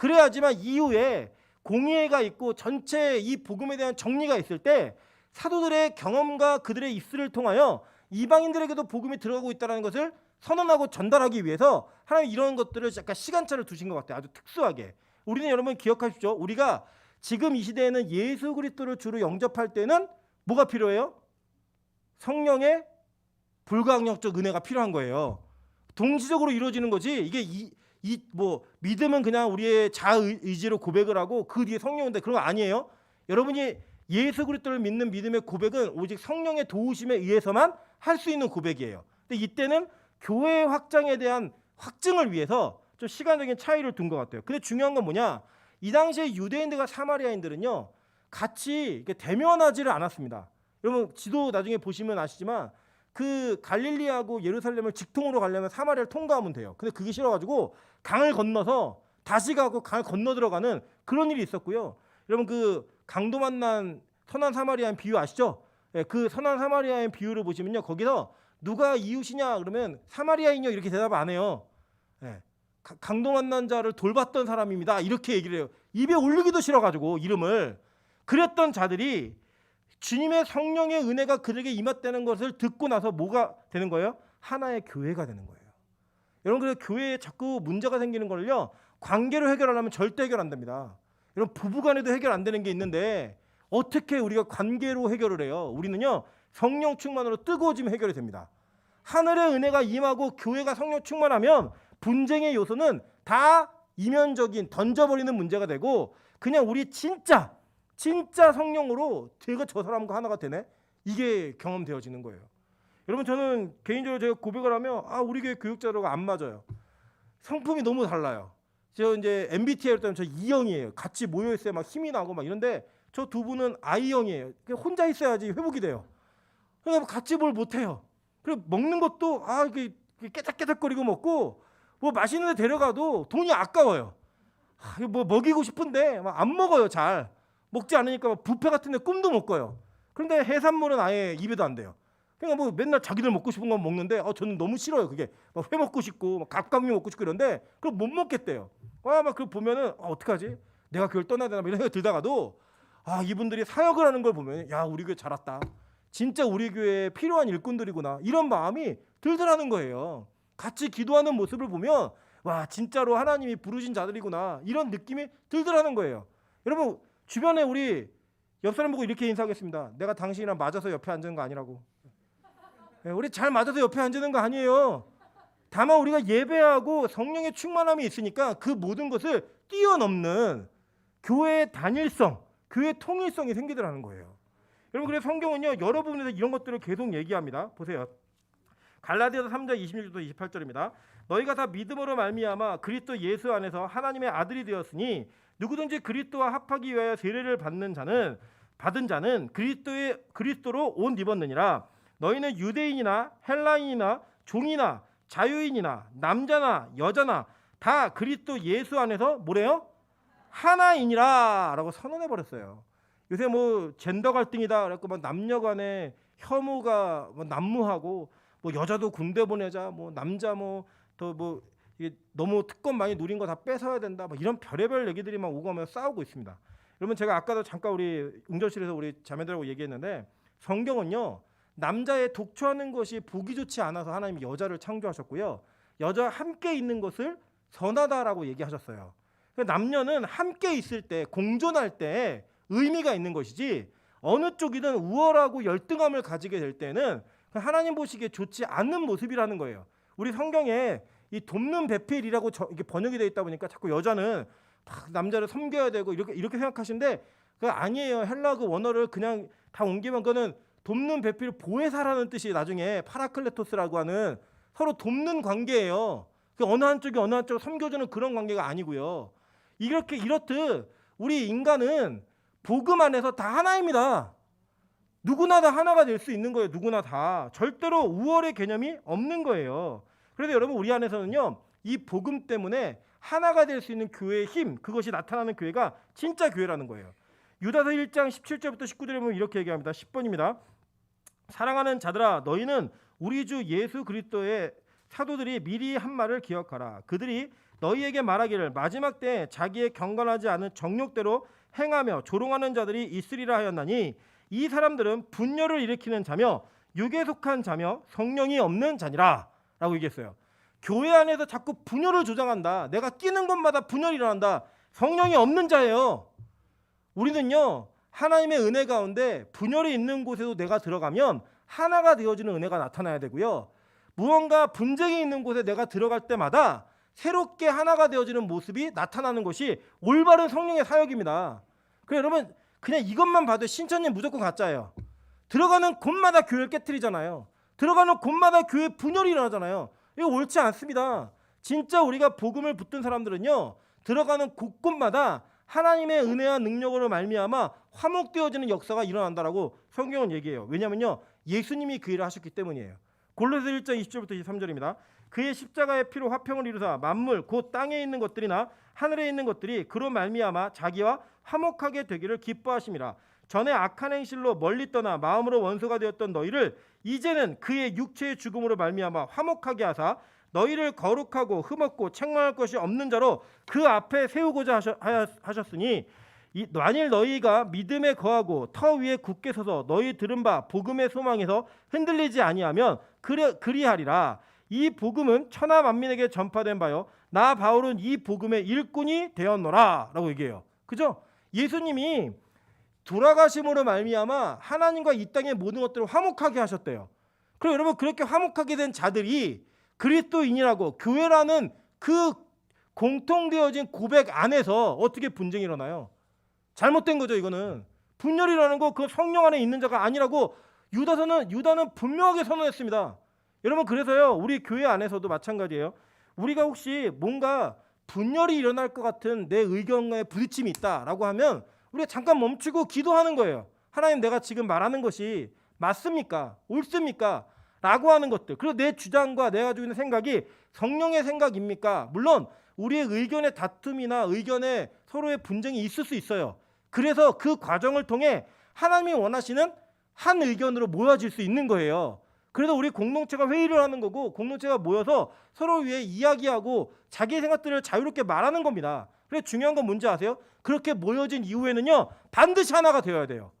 그래야지만 이후에 공의회가 있고 전체 이 복음에 대한 정리가 있을 때 사도들의 경험과 그들의 입술을 통하여 이방인들에게도 복음이 들어가고 있다는 것을 선언하고 전달하기 위해서 하나님 이런 것들을 약간 시간차를 두신 것 같아요. 아주 특수하게. 우리는 여러분 기억하십시오. 우리가 지금 이 시대에는 예수 그리스도를 주로 영접할 때는 뭐가 필요해요? 성령의 불가항력적 은혜가 필요한 거예요. 동시적으로 이루어지는 거지. 이게 뭐 믿음은 그냥 우리의 자의지로 고백을 하고 그 뒤에 성령인데 그런 거 아니에요. 여러분이 예수 그리스도를 믿는 믿음의 고백은 오직 성령의 도우심에 의해서만 할 수 있는 고백이에요. 근데 이때는 교회 확장에 대한 확증을 위해서 좀 시간적인 차이를 둔 것 같아요. 근데 중요한 건 뭐냐? 이 당시에 유대인들과 사마리아인들은요 같이 대면하지를 않았습니다. 여러분 지도 나중에 보시면 아시지만 그 갈릴리하고 예루살렘을 직통으로 가려면 사마리아를 통과하면 돼요. 근데 그게 싫어가지고 강을 건너서 다시 가고 강을 건너 들어가는 그런 일이 있었고요. 여러분 그 강도 만난 선한 사마리아인 비유 아시죠? 예, 그 선한 사마리아인 비유를 보시면요 거기서 누가 이웃이냐 그러면 사마리아인이요 이렇게 대답 안 해요. 예, 강도 만난 자를 돌봤던 사람입니다 이렇게 얘기를 해요. 입에 올리기도 싫어가지고 이름을. 그랬던 자들이 주님의 성령의 은혜가 그들에게 임했다는 것을 듣고 나서 뭐가 되는 거예요? 하나의 교회가 되는 거예요. 여러분 그래서 교회에 자꾸 문제가 생기는 걸요 관계로 해결하려면 절대 해결 안 됩니다. 여러분 부부간에도 해결 안 되는 게 있는데 어떻게 우리가 관계로 해결을 해요? 우리는요 성령 충만으로 뜨거워지면 해결이 됩니다. 하늘의 은혜가 임하고 교회가 성령 충만하면 분쟁의 요소는 다 이면적인 던져버리는 문제가 되고 그냥 우리 진짜 성령으로 제가 저 사람과 하나가 되네? 이게 경험되어지는 거예요. 여러분 저는 개인적으로 제가 고백을 하면 우리 교회 교육자로가 안 맞아요. 성품이 너무 달라요. 저 이제 MBTI를 때는 저 E형이에요. 같이 모여 있어야 막 힘이 나고 막 이런데 저 두 분은 I형이에요. 혼자 있어야지 회복이 돼요. 그러니까 같이 뭘 못해요. 그리고 먹는 것도 이게 깨작깨작거리고 먹고 뭐 맛있는 데 데려가도 돈이 아까워요. 뭐 먹이고 싶은데 막 안 먹어요. 잘 먹지 않으니까 막 뷔페 같은 데 꿈도 못 꿔요. 그런데 해산물은 아예 입에도 안 돼요. 그러니까 뭐 맨날 자기들 먹고 싶은 건 먹는데 저는 너무 싫어요. 그게 막 회 먹고 싶고 막 갑각류 먹고 싶고 이런데 그걸 못 먹겠대요. 막 그걸 보면은 어떡하지? 내가 그걸 떠나야 되나 이런 생각이 들다가도 이분들이 사역을 하는 걸 보면 야 우리 교회 잘 왔다. 진짜 우리 교회에 필요한 일꾼들이구나. 이런 마음이 들더라는 거예요. 같이 기도하는 모습을 보면 와 진짜로 하나님이 부르신 자들이구나. 이런 느낌이 들더라는 거예요. 여러분 주변에 우리 옆 사람 보고 이렇게 인사하겠습니다. 내가 당신이랑 맞아서 옆에 앉은 거 아니라고. 우리 잘 맞아서 옆에 앉는 거 아니에요. 다만 우리가 예배하고 성령의 충만함이 있으니까 그 모든 것을 뛰어넘는 교회의 단일성, 교회의 통일성이 생기더라는 거예요. 여러분 그래서 성경은요 여러 부분에서 이런 것들을 계속 얘기합니다. 보세요. 갈라디아서 3장 26절부터 28절입니다. 너희가 다 믿음으로 말미암아 그리스도 예수 안에서 하나님의 아들이 되었으니 누구든지 그리스도와 합하기 위하여 세례를 받은 자는 그리스도로 옷 입었느니라. 너희는 유대인이나 헬라인이나 종이나 자유인이나 남자나 여자나 다 그리스도 예수 안에서 뭐래요? 하나이니라라고 선언해 버렸어요. 요새 뭐 젠더 갈등이다 그래갖고 막 남녀간에 혐오가 뭐 난무하고 뭐 여자도 군대 보내자 뭐 남자 뭐 더 뭐 이게 너무 특권 많이 누린 거 다 뺏어야 된다 막 이런 별의별 얘기들이 막 오고 가면서 싸우고 있습니다. 여러분 제가 아까도 잠깐 우리 응접실에서 우리 자매들하고 얘기했는데 성경은요 남자의 독초하는 것이 보기 좋지 않아서 하나님이 여자를 창조하셨고요 여자와 함께 있는 것을 선하다라고 얘기하셨어요. 남녀는 함께 있을 때 공존할 때 의미가 있는 것이지 어느 쪽이든 우월하고 열등함을 가지게 될 때는 하나님 보시기에 좋지 않는 모습이라는 거예요. 우리 성경에 이 돕는 배필이라고 이게 번역이 되어 있다 보니까 자꾸 여자는 막 남자를 섬겨야 되고 이렇게 생각하시는데 그거 아니에요. 헬라 그 원어를 그냥 다 옮기면 그거는 돕는 배필 보혜사라는 뜻이 나중에 파라클레토스라고 하는 서로 돕는 관계예요. 그 어느 한쪽이 어느 한쪽을 섬겨주는 그런 관계가 아니고요. 이렇듯 우리 인간은 복음 안에서 다 하나입니다. 누구나 다 하나가 될 수 있는 거예요. 누구나 다. 절대로 우월의 개념이 없는 거예요. 그래서 여러분 우리 안에서는요. 이 복음 때문에 하나가 될 수 있는 교회의 힘, 그것이 나타나는 교회가 진짜 교회라는 거예요. 유다서 1장 17절부터 19절에 보면 이렇게 얘기합니다. 10번입니다. 사랑하는 자들아 너희는 우리 주 예수 그리스도의 사도들이 미리 한 말을 기억하라. 그들이 너희에게 말하기를 마지막 때에 자기의 경건하지 않은 정욕대로 행하며 조롱하는 자들이 있으리라 하였나니 이 사람들은 분열을 일으키는 자며 육에 속한 자며 성령이 없는 자니라 라고 얘기했어요. 교회 안에서 자꾸 분열을 조장한다. 내가 끼는 곳마다 분열이 일어난다. 성령이 없는 자예요. 우리는요, 하나님의 은혜 가운데 분열이 있는 곳에도 내가 들어가면 하나가 되어지는 은혜가 나타나야 되고요. 무언가 분쟁이 있는 곳에 내가 들어갈 때마다 새롭게 하나가 되어지는 모습이 나타나는 것이 올바른 성령의 사역입니다. 그래 여러분, 그냥 이것만 봐도 신천님 무조건 가짜예요. 들어가는 곳마다 교회를 깨트리잖아요. 들어가는 곳마다 교회 분열이 일어나잖아요. 이거 옳지 않습니다. 진짜 우리가 복음을 붙든 사람들은요, 들어가는 곳곳마다 하나님의 은혜와 능력으로 말미암아 화목되어지는 역사가 일어난다라고 성경은 얘기해요. 왜냐면요, 예수님이 그 일을 하셨기 때문이에요. 골로새 1장 20절부터 23절입니다. 그의 십자가의 피로 화평을 이루사 만물 곧 땅에 있는 것들이나 하늘에 있는 것들이 그로 말미암아 자기와 화목하게 되기를 기뻐하심이라. 전에 악한 행실로 멀리 떠나 마음으로 원수가 되었던 너희를 이제는 그의 육체의 죽음으로 말미암아 화목하게 하사 너희를 거룩하고 흠없고 책망할 것이 없는 자로 그 앞에 세우고자 하셨으니 만일 너희가 믿음에 거하고 터 위에 굳게 서서 너희 들은 바 복음의 소망에서 흔들리지 아니하면 그리하리라. 이 복음은 천하 만민에게 전파된 바요 나 바울은 이 복음의 일꾼이 되었노라 라고 얘기해요. 그죠? 예수님이 돌아가심으로 말미암아 하나님과 이 땅의 모든 것들을 화목하게 하셨대요. 그럼 여러분, 그렇게 화목하게 된 자들이 그리스도인이라고 교회라는 그 공통되어진 고백 안에서 어떻게 분쟁이 일어나요? 잘못된 거죠. 이거는 분열이 일어나는 거 그 성령 안에 있는 자가 아니라고 유다는 분명하게 선언했습니다. 여러분, 그래서요, 우리 교회 안에서도 마찬가지예요. 우리가 혹시 뭔가 분열이 일어날 것 같은 내 의견에 부딪힘이 있다라고 하면 우리가 잠깐 멈추고 기도하는 거예요. 하나님, 내가 지금 말하는 것이 맞습니까? 옳습니까? 라고 하는 것들. 그리고 내 주장과 내가 가지고 있는 생각이 성령의 생각입니까? 물론 우리의 의견의 다툼이나 의견에 서로의 분쟁이 있을 수 있어요. 그래서 그 과정을 통해 하나님이 원하시는 한 의견으로 모여질 수 있는 거예요. 그래서 우리 공동체가 회의를 하는 거고, 공동체가 모여서 서로 위해 이야기하고 자기의 생각들을 자유롭게 말하는 겁니다. 그래서 중요한 건 뭔지 아세요? 그렇게 모여진 이후에는요, 반드시 하나가 되어야 돼요.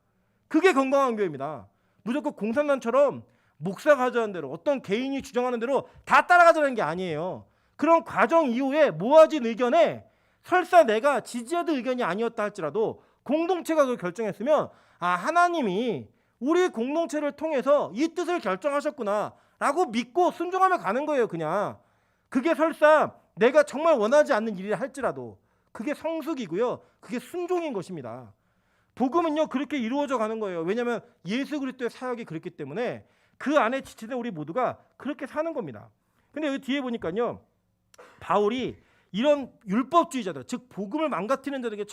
그게 건강한 교회입니다. 무조건 공산당처럼 목사가 하자는 대로, 어떤 개인이 주장하는 대로 다 따라가자는 게 아니에요. 그런 과정 이후에 모아진 의견에 설사 내가 지지하던 의견이 아니었다 할지라도 공동체가 그걸 결정했으면, 아, 하나님이 우리 공동체를 통해서 이 뜻을 결정하셨구나 라고 믿고 순종하며 가는 거예요. 그냥 그게 설사 내가 정말 원하지 않는 일이라 할지라도 그게 성숙이고요, 그게 순종인 것입니다. 복음은요, 그렇게 이루어져 가는 거예요. 왜냐하면 예수 그리스도의 사역이 그렇기 때문에 그 안에 지치는 우리 모두가 그렇게 사는 겁니다. 근데 여기 뒤에 보니까요, 바울이 이런 율법주의자들, 즉 복음을 망가뜨리는 자들에게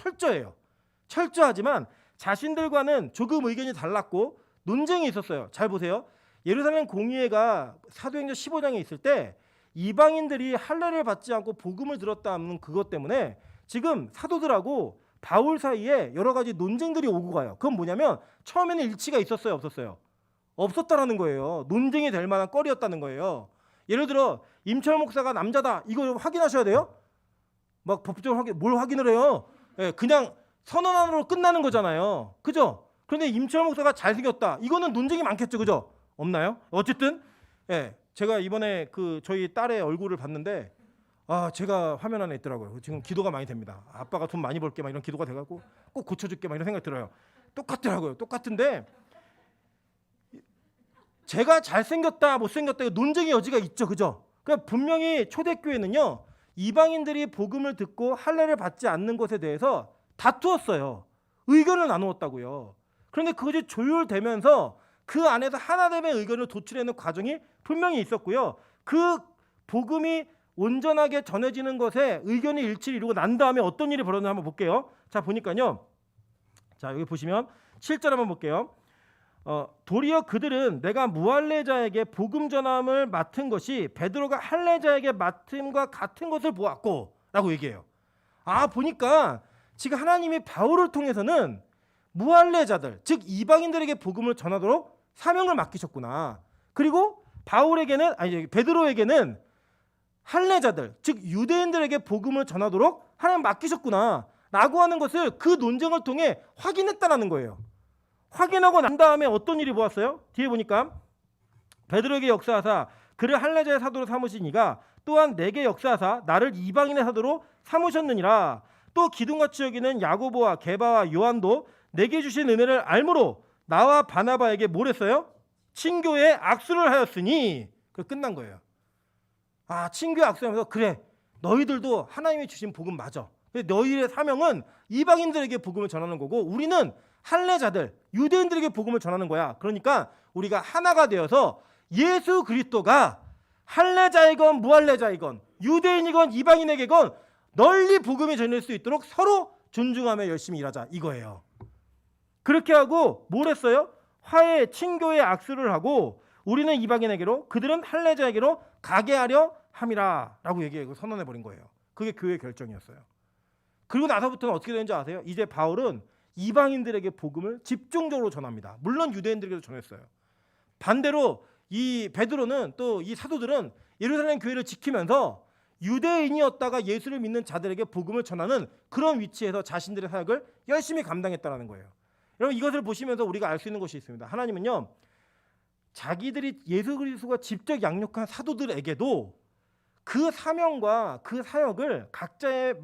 철저하지만 자신들과는 조금 의견이 달랐고 논쟁이 있었어요. 잘 보세요. 예루살렘 공의회가 사도행전 15장에 있을 때 이방인들이 할례를 받지 않고 복음을 들었다는 그것 때문에 지금 사도들하고 바울 사이에 여러 가지 논쟁들이 오고 가요. 그건 뭐냐면 처음에는 일치가 있었어요, 없었어요? 없었다라는 거예요. 논쟁이 될 만한 거리였다는 거예요. 예를 들어 임철 목사가 남자다, 이거 확인하셔야 돼요. 막 법적으로 뭘 확인을 해요? 그냥 선언안으로 끝나는 거잖아요. 그죠? 그런데 임철 목사가 잘생겼다, 이거는 논쟁이 많겠죠. 그죠? 없나요? 어쨌든 제가 이번에 그 저희 딸의 얼굴을 봤는데, 제가 화면 안에 있더라고요. 지금 기도가 많이 됩니다. 아빠가 돈 많이 벌게 막 이런 기도가 돼가지고 꼭 고쳐줄게 막 이런 생각이 들어요. 똑같더라고요. 똑같은데 제가 잘생겼다 못생겼다 논쟁의 여지가 있죠. 그죠? 그러니까 분명히 초대교회는요, 이방인들이 복음을 듣고 할례를 받지 않는 것에 대해서 다투었어요. 의견을 나누었다고요. 그런데 그것이 조율되면서 그 안에서 하나됨의 의견을 도출하는 과정이 분명히 있었고요. 그 복음이 온전하게 전해지는 것에 의견의 일치를 이루고 난 다음에 어떤 일이 벌어졌는지 한번 볼게요. 자, 보니까요. 자, 여기 보시면 7절 한번 볼게요. 도리어 그들은 내가 무할례자에게 복음 전함을 맡은 것이 베드로가 할례자에게 맡음과 같은 것을 보았고 라고 얘기해요. 보니까 지금 하나님이 바울을 통해서는 무할례자들, 즉 이방인들에게 복음을 전하도록 사명을 맡기셨구나. 그리고 베드로에게는 할례자들, 즉 유대인들에게 복음을 전하도록 하나님 맡기셨구나 라고 하는 것을 그 논쟁을 통해 확인했다라는 거예요. 확인하고 난 다음에 어떤 일이 보았어요? 뒤에 보니까 베드로에게 역사하사 그를 할례자의 사도로 삼으신 이가 또한 내게 역사하사 나를 이방인의 사도로 삼으셨느니라. 또 기둥같이 여기는 야고보와 게바와 요한도 내게 주신 은혜를 알므로 나와 바나바에게 뭘 했어요? 친교에 악수를 하였으니. 그 끝난 거예요. 아, 친교에 악수하면서 그래, 너희들도 하나님이 주신 복음 맞아. 너희의 사명은 이방인들에게 복음을 전하는 거고 우리는 할례자들, 유대인들에게 복음을 전하는 거야. 그러니까 우리가 하나가 되어서 예수 그리스도가 할례자이건 무할례자이건 유대인이건 이방인에게건 널리 복음이 전할 수 있도록 서로 존중하며 열심히 일하자 이거예요. 그렇게 하고 뭘 했어요? 화해 친교의 악수를 하고 우리는 이방인에게로 그들은 할례자에게로 가게 하려 함이라 라고 얘기하고 선언해 버린 거예요. 그게 교회의 결정이었어요. 그리고 나서부터는 어떻게 되는지 아세요? 이제 바울은 이방인들에게 복음을 집중적으로 전합니다. 물론 유대인들에게도 전했어요. 반대로 이 베드로는 또 이 사도들은 예루살렘 교회를 지키면서 유대인이었다가 예수를 믿는 자들에게 복음을 전하는 그런 위치에서 자신들의 사역을 열심히 감당했다는 거예요. 여러분 이것을 보시면서 우리가 알 수 있는 것이 있습니다. 하나님은요, 자기들이 예수 그리스도가 직접 양육한 사도들에게도 그 사명과 그 사역을 각자의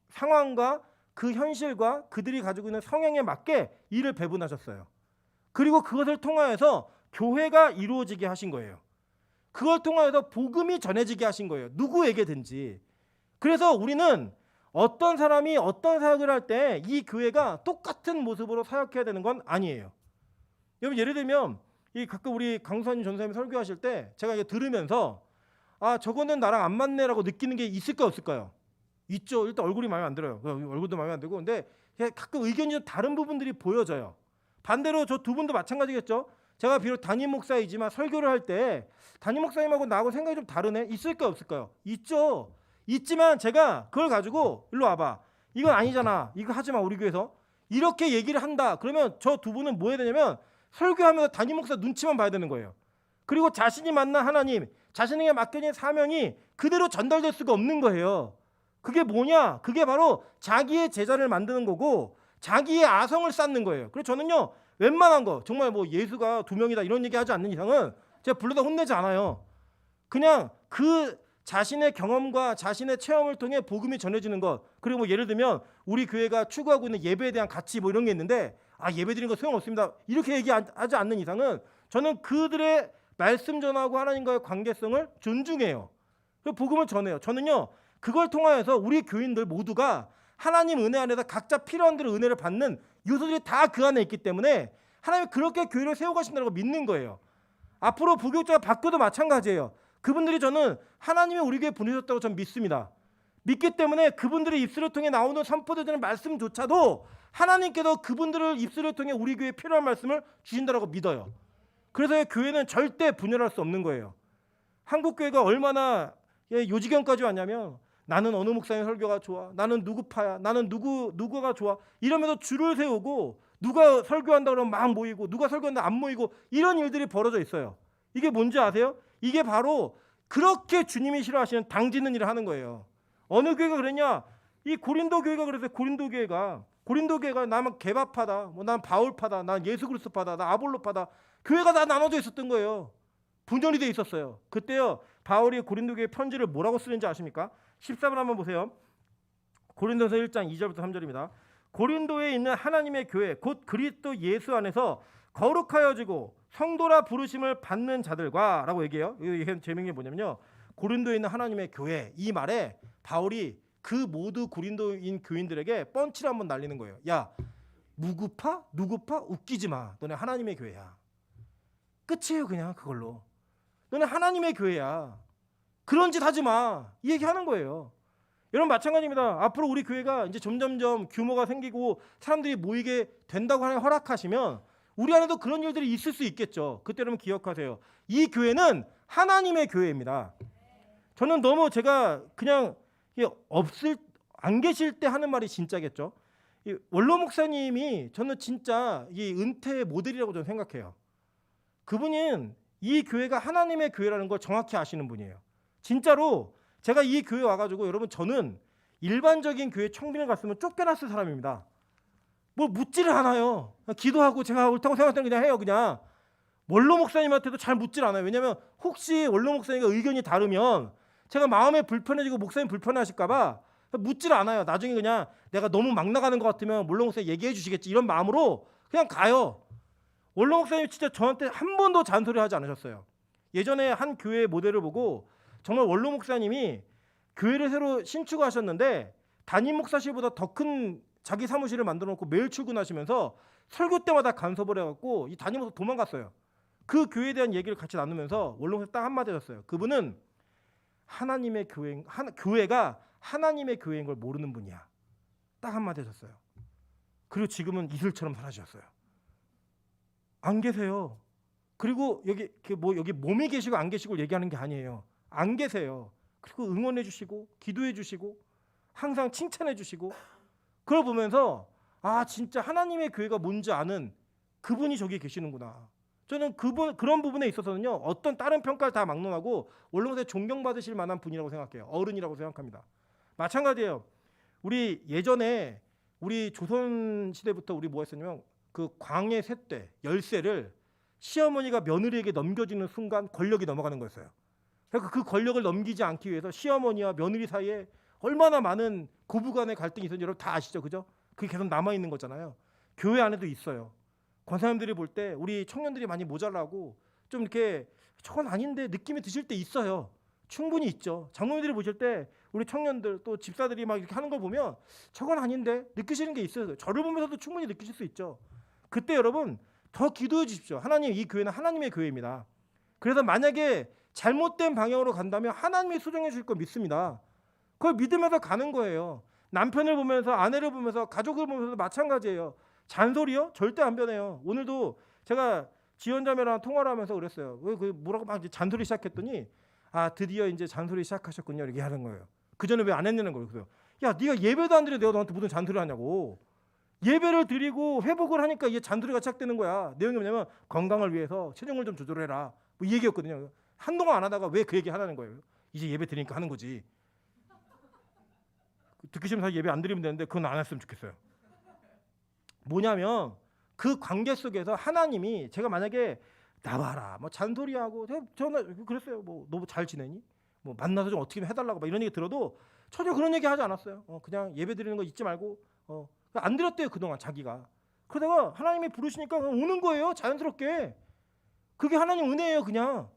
상황과 그 현실과 그들이 가지고 있는 성향에 맞게 일을 배분하셨어요. 그리고 그것을 통하여서 교회가 이루어지게 하신 거예요. 그걸 통하여서 복음이 전해지게 하신 거예요. 누구에게든지. 그래서 우리는 어떤 사람이 어떤 사역을 할 때 이 교회가 똑같은 모습으로 사역해야 되는 건 아니에요. 여러분 예를 들면 이 가끔 우리 강수사님 전사님 설교하실 때 제가 이게 들으면서 아 저거는 나랑 안 맞네라고 느끼는 게 있을까요 없을까요? 있죠. 일단 얼굴이 마음에 안 들어요. 얼굴도 마음에 안 들고 근데 가끔 의견이 좀 다른 부분들이 보여져요. 반대로 저 두 분도 마찬가지겠죠. 제가 비록 담임 목사이지만 설교를 할 때 담임 목사님하고 나하고 생각이 좀 다르네. 있을까요 없을까요? 있죠. 있지만 제가 그걸 가지고 일로 와봐. 이건 아니잖아. 이거 하지 마 우리 교회에서. 이렇게 얘기를 한다. 그러면 저 두 분은 뭐 해야 되냐면 설교하면서 담임 목사 눈치만 봐야 되는 거예요. 그리고 자신이 만난 하나님, 자신에게 맡겨진 사명이 그대로 전달될 수가 없는 거예요. 그게 뭐냐? 그게 바로 자기의 제자를 만드는 거고 자기의 아성을 쌓는 거예요. 그래서 저는요 웬만한 거 정말 뭐 예수가 두 명이다 이런 얘기 하지 않는 이상은 제가 불러다 혼내지 않아요. 그냥 그 자신의 경험과 자신의 체험을 통해 복음이 전해지는 것. 그리고 뭐 예를 들면 우리 교회가 추구하고 있는 예배에 대한 가치 뭐 이런 게 있는데 아 예배 드리는 거 소용없습니다. 이렇게 얘기하지 않는 이상은 저는 그들의 말씀 전하고 하나님과의 관계성을 존중해요. 그 복음을 전해요. 저는요 그걸 통하여서 우리 교인들 모두가 하나님 은혜 안에서 각자 필요한 대로 은혜를 받는 요소들이 다 그 안에 있기 때문에 하나님이 그렇게 교회를 세워가신다고 믿는 거예요. 앞으로 부교육자가 바뀌어도 마찬가지예요. 그분들이 저는 하나님이 우리 교회에 보내셨다고 저는 믿습니다. 믿기 때문에 그분들의 입술을 통해 나오는 선포되는 말씀조차도 하나님께서 그분들을 입술을 통해 우리 교회에 필요한 말씀을 주신다고 믿어요. 그래서 교회는 절대 분열할 수 없는 거예요. 한국 교회가 얼마나 요지경까지 왔냐면 나는 어느 목사님 설교가 좋아, 나는 누구 파야, 나는 누구가 좋아 이러면서 줄을 세우고 누가 설교한다 그러면 막 모이고 누가 설교한다 안 모이고 이런 일들이 벌어져 있어요. 이게 뭔지 아세요? 이게 바로 그렇게 주님이 싫어하시는 당짓는 일을 하는 거예요. 어느 교회가 그랬냐? 이 고린도 교회가 그랬어요. 고린도 교회가 나는 개바파다, 뭐 난 바울파다, 난 예수 그리스도파다, 난 아볼로파다. 교회가 다 나눠져 있었던 거예요. 분열이 돼 있었어요. 그때요 바울이 고린도 교회 편지를 뭐라고 쓰는지 아십니까? 14번 한번 보세요. 고린도서 1장 2절부터 3절입니다. 고린도에 있는 하나님의 교회 곧 그리스도 예수 안에서 거룩하여지고 성도라 부르심을 받는 자들과 라고 얘기해요. 이게 재밌는 게 뭐냐면요 고린도에 있는 하나님의 교회 이 말에 바울이 그 모두 고린도인 교인들에게 펀치를 한번 날리는 거예요. 야 누구파? 웃기지 마. 너네 하나님의 교회야. 끝이에요. 그냥 그걸로. 너네 하나님의 교회야. 그런 짓 하지 마. 이 얘기하는 거예요. 여러분 마찬가지입니다. 앞으로 우리 교회가 이제 점점점 규모가 생기고 사람들이 모이게 된다고 하나님 허락하시면 우리 안에도 그런 일들이 있을 수 있겠죠. 그때 여러분 기억하세요. 이 교회는 하나님의 교회입니다. 저는 너무 제가 그냥 안 계실 때 하는 말이 진짜겠죠. 원로 목사님이 저는 진짜 이 은퇴의 모델이라고 저는 생각해요. 그분은 이 교회가 하나님의 교회라는 걸 정확히 아시는 분이에요. 진짜로 제가 이 교회 와가지고 여러분 저는 일반적인 교회 청빙을 갔으면 쫓겨났을 사람입니다. 뭐 묻지를 않아요. 그냥 기도하고 제가 옳다고 생각하는 그냥 해요. 그냥 원로 목사님한테도 잘 묻질 않아요. 왜냐하면 혹시 원로 목사님과 의견이 다르면 제가 마음에 불편해지고 목사님 불편하실까봐 묻질 않아요. 나중에 그냥 내가 너무 막 나가는 것 같으면 원로 목사님 얘기해 주시겠지 이런 마음으로 그냥 가요. 원로 목사님 진짜 저한테 한 번도 잔소리하지 않으셨어요. 예전에 한 교회 모델을 보고 정말 원로 목사님이 교회를 새로 신축하셨는데 담임 목사실보다 더 큰 자기 사무실을 만들어 놓고 매일 출근하시면서 설교 때마다 간섭을 해갖고 이 담임 목사 도망갔어요. 그 교회에 대한 얘기를 같이 나누면서 원로 목사 딱 한마디 하셨어요. 그분은 하나님의 교회가 하나님의 교회인 걸 모르는 분이야. 딱 한마디 하셨어요. 그리고 지금은 이슬처럼 사라지셨어요. 안 계세요. 그리고 여기 몸이 계시고 안 계시고 얘기하는 게 아니에요. 안 계세요. 그리고 응원해 주시고 기도해 주시고 항상 칭찬해 주시고 그걸 보면서 아 진짜 하나님의 교회가 뭔지 아는 그분이 저기 계시는구나. 저는 그런 부분에 있어서는요 어떤 다른 평가를 다 막론하고 원로한테 존경받으실 만한 분이라고 생각해요. 어른이라고 생각합니다. 마찬가지예요. 우리 예전에 우리 조선 시대부터 우리 뭐 했었냐면 그 광해 세대 열쇠를 시어머니가 며느리에게 넘겨지는 순간 권력이 넘어가는 거였어요. 그러니까 그 권력을 넘기지 않기 위해서 시어머니와 며느리 사이에 얼마나 많은 고부간의 갈등이 있었는지 여러분 다 아시죠, 그죠? 그게 계속 남아 있는 거잖아요. 교회 안에도 있어요. 권사님들이 볼 때 우리 청년들이 많이 모자라고 좀 이렇게 저건 아닌데 느낌이 드실 때 있어요. 충분히 있죠. 장로님들이 보실 때 우리 청년들 또 집사들이 막 이렇게 하는 걸 보면 저건 아닌데 느끼시는 게 있어요. 저를 보면서도 충분히 느끼실 수 있죠. 그때 여러분 더 기도해 주십시오. 하나님 이 교회는 하나님의 교회입니다. 그래서 만약에 잘못된 방향으로 간다면 하나님이 수정해 주실 거 믿습니다. 그걸 믿으면서 가는 거예요. 남편을 보면서 아내를 보면서 가족을 보면서 마찬가지예요. 잔소리요? 절대 안 변해요. 오늘도 제가 지원자매랑 통화를 하면서 그랬어요. 왜 뭐라고 막 잔소리 시작했더니 아 드디어 이제 잔소리 시작하셨군요 이렇게 하는 거예요. 그 전에 왜 안 했냐는 거예요. 그래서 야 네가 예배도 안 드려 내가 너한테 무슨 잔소리 하냐고. 예배를 드리고 회복을 하니까 이게 잔소리가 시작되는 거야. 내용이 뭐냐면 건강을 위해서 체중을 좀 조절해라. 뭐 이 얘기였거든요. 한동안 안 하다가 왜 그 얘기 하라는 거예요. 이제 예배 드리니까 하는 거지. 듣기 싫으면 사실 예배 안 드리면 되는데 그건 안 했으면 좋겠어요. 뭐냐면 그 관계 속에서 하나님이 제가 만약에 나와라 뭐 잔소리하고 저는 그랬어요. 뭐 너 잘 지내니? 뭐 만나서 좀 어떻게 좀 해달라고 막 이런 얘기 들어도 전혀 그런 얘기 하지 않았어요. 그냥 예배 드리는 거 잊지 말고 안 드렸대요 그동안 자기가. 그러다가 하나님이 부르시니까 오는 거예요 자연스럽게. 그게 하나님 은혜예요 그냥.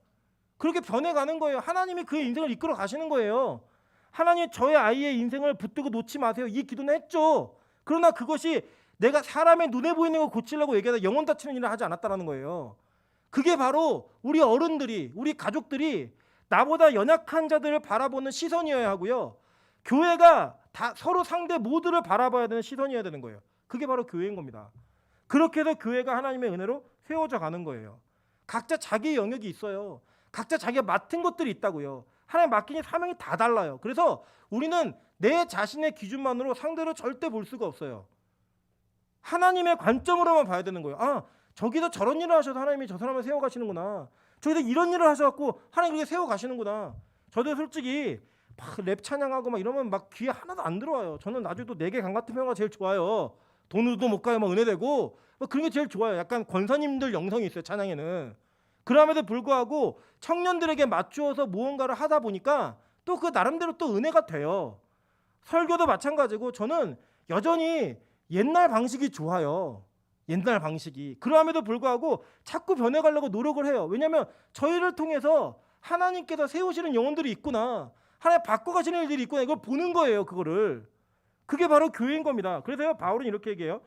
그렇게 변해가는 거예요. 하나님이 그의 인생을 이끌어 가시는 거예요. 하나님 저의 아이의 인생을 붙들고 놓지 마세요. 이 기도는 했죠. 그러나 그것이 내가 사람의 눈에 보이는 걸 고치려고 얘기하다 영혼 다치는 일을 하지 않았다라는 거예요. 그게 바로 우리 어른들이 우리 가족들이 나보다 연약한 자들을 바라보는 시선이어야 하고요. 교회가 다 서로 상대 모두를 바라봐야 되는 시선이어야 되는 거예요. 그게 바로 교회인 겁니다. 그렇게 해서 교회가 하나님의 은혜로 세워져 가는 거예요. 각자 자기의 영역이 있어요. 각자 자기가 맡은 것들이 있다고요. 하나님 맡긴 사명이 다 달라요. 그래서 우리는 내 자신의 기준만으로 상대를 절대 볼 수가 없어요. 하나님의 관점으로만 봐야 되는 거예요. 아, 저기서 저런 일을 하셔서 하나님이 저 사람을 세워가시는구나. 저기서 이런 일을 하셔갖고 하나님이 그렇게 세워가시는구나. 저도 솔직히 막 랩 찬양하고 막 이러면 막 귀에 하나도 안 들어와요. 저는 나중에 또 내게 강 같은 평화가 제일 좋아요. 돈으로도 못 가요. 막 은혜되고 막 그런 게 제일 좋아요. 약간 권사님들 영성이 있어요. 찬양에는. 그럼에도 불구하고 청년들에게 맞추어서 무언가를 하다 보니까 또 그 나름대로 또 은혜가 돼요. 설교도 마찬가지고 저는 여전히 옛날 방식이 좋아요. 옛날 방식이. 그럼에도 불구하고 자꾸 변해가려고 노력을 해요. 왜냐하면 저희를 통해서 하나님께서 세우시는 영혼들이 있구나. 하나님 바꿔가시는 일들이 있구나. 이걸 보는 거예요. 그거를. 그게 바로 교회인 겁니다. 그래서 바울은 이렇게 얘기해요.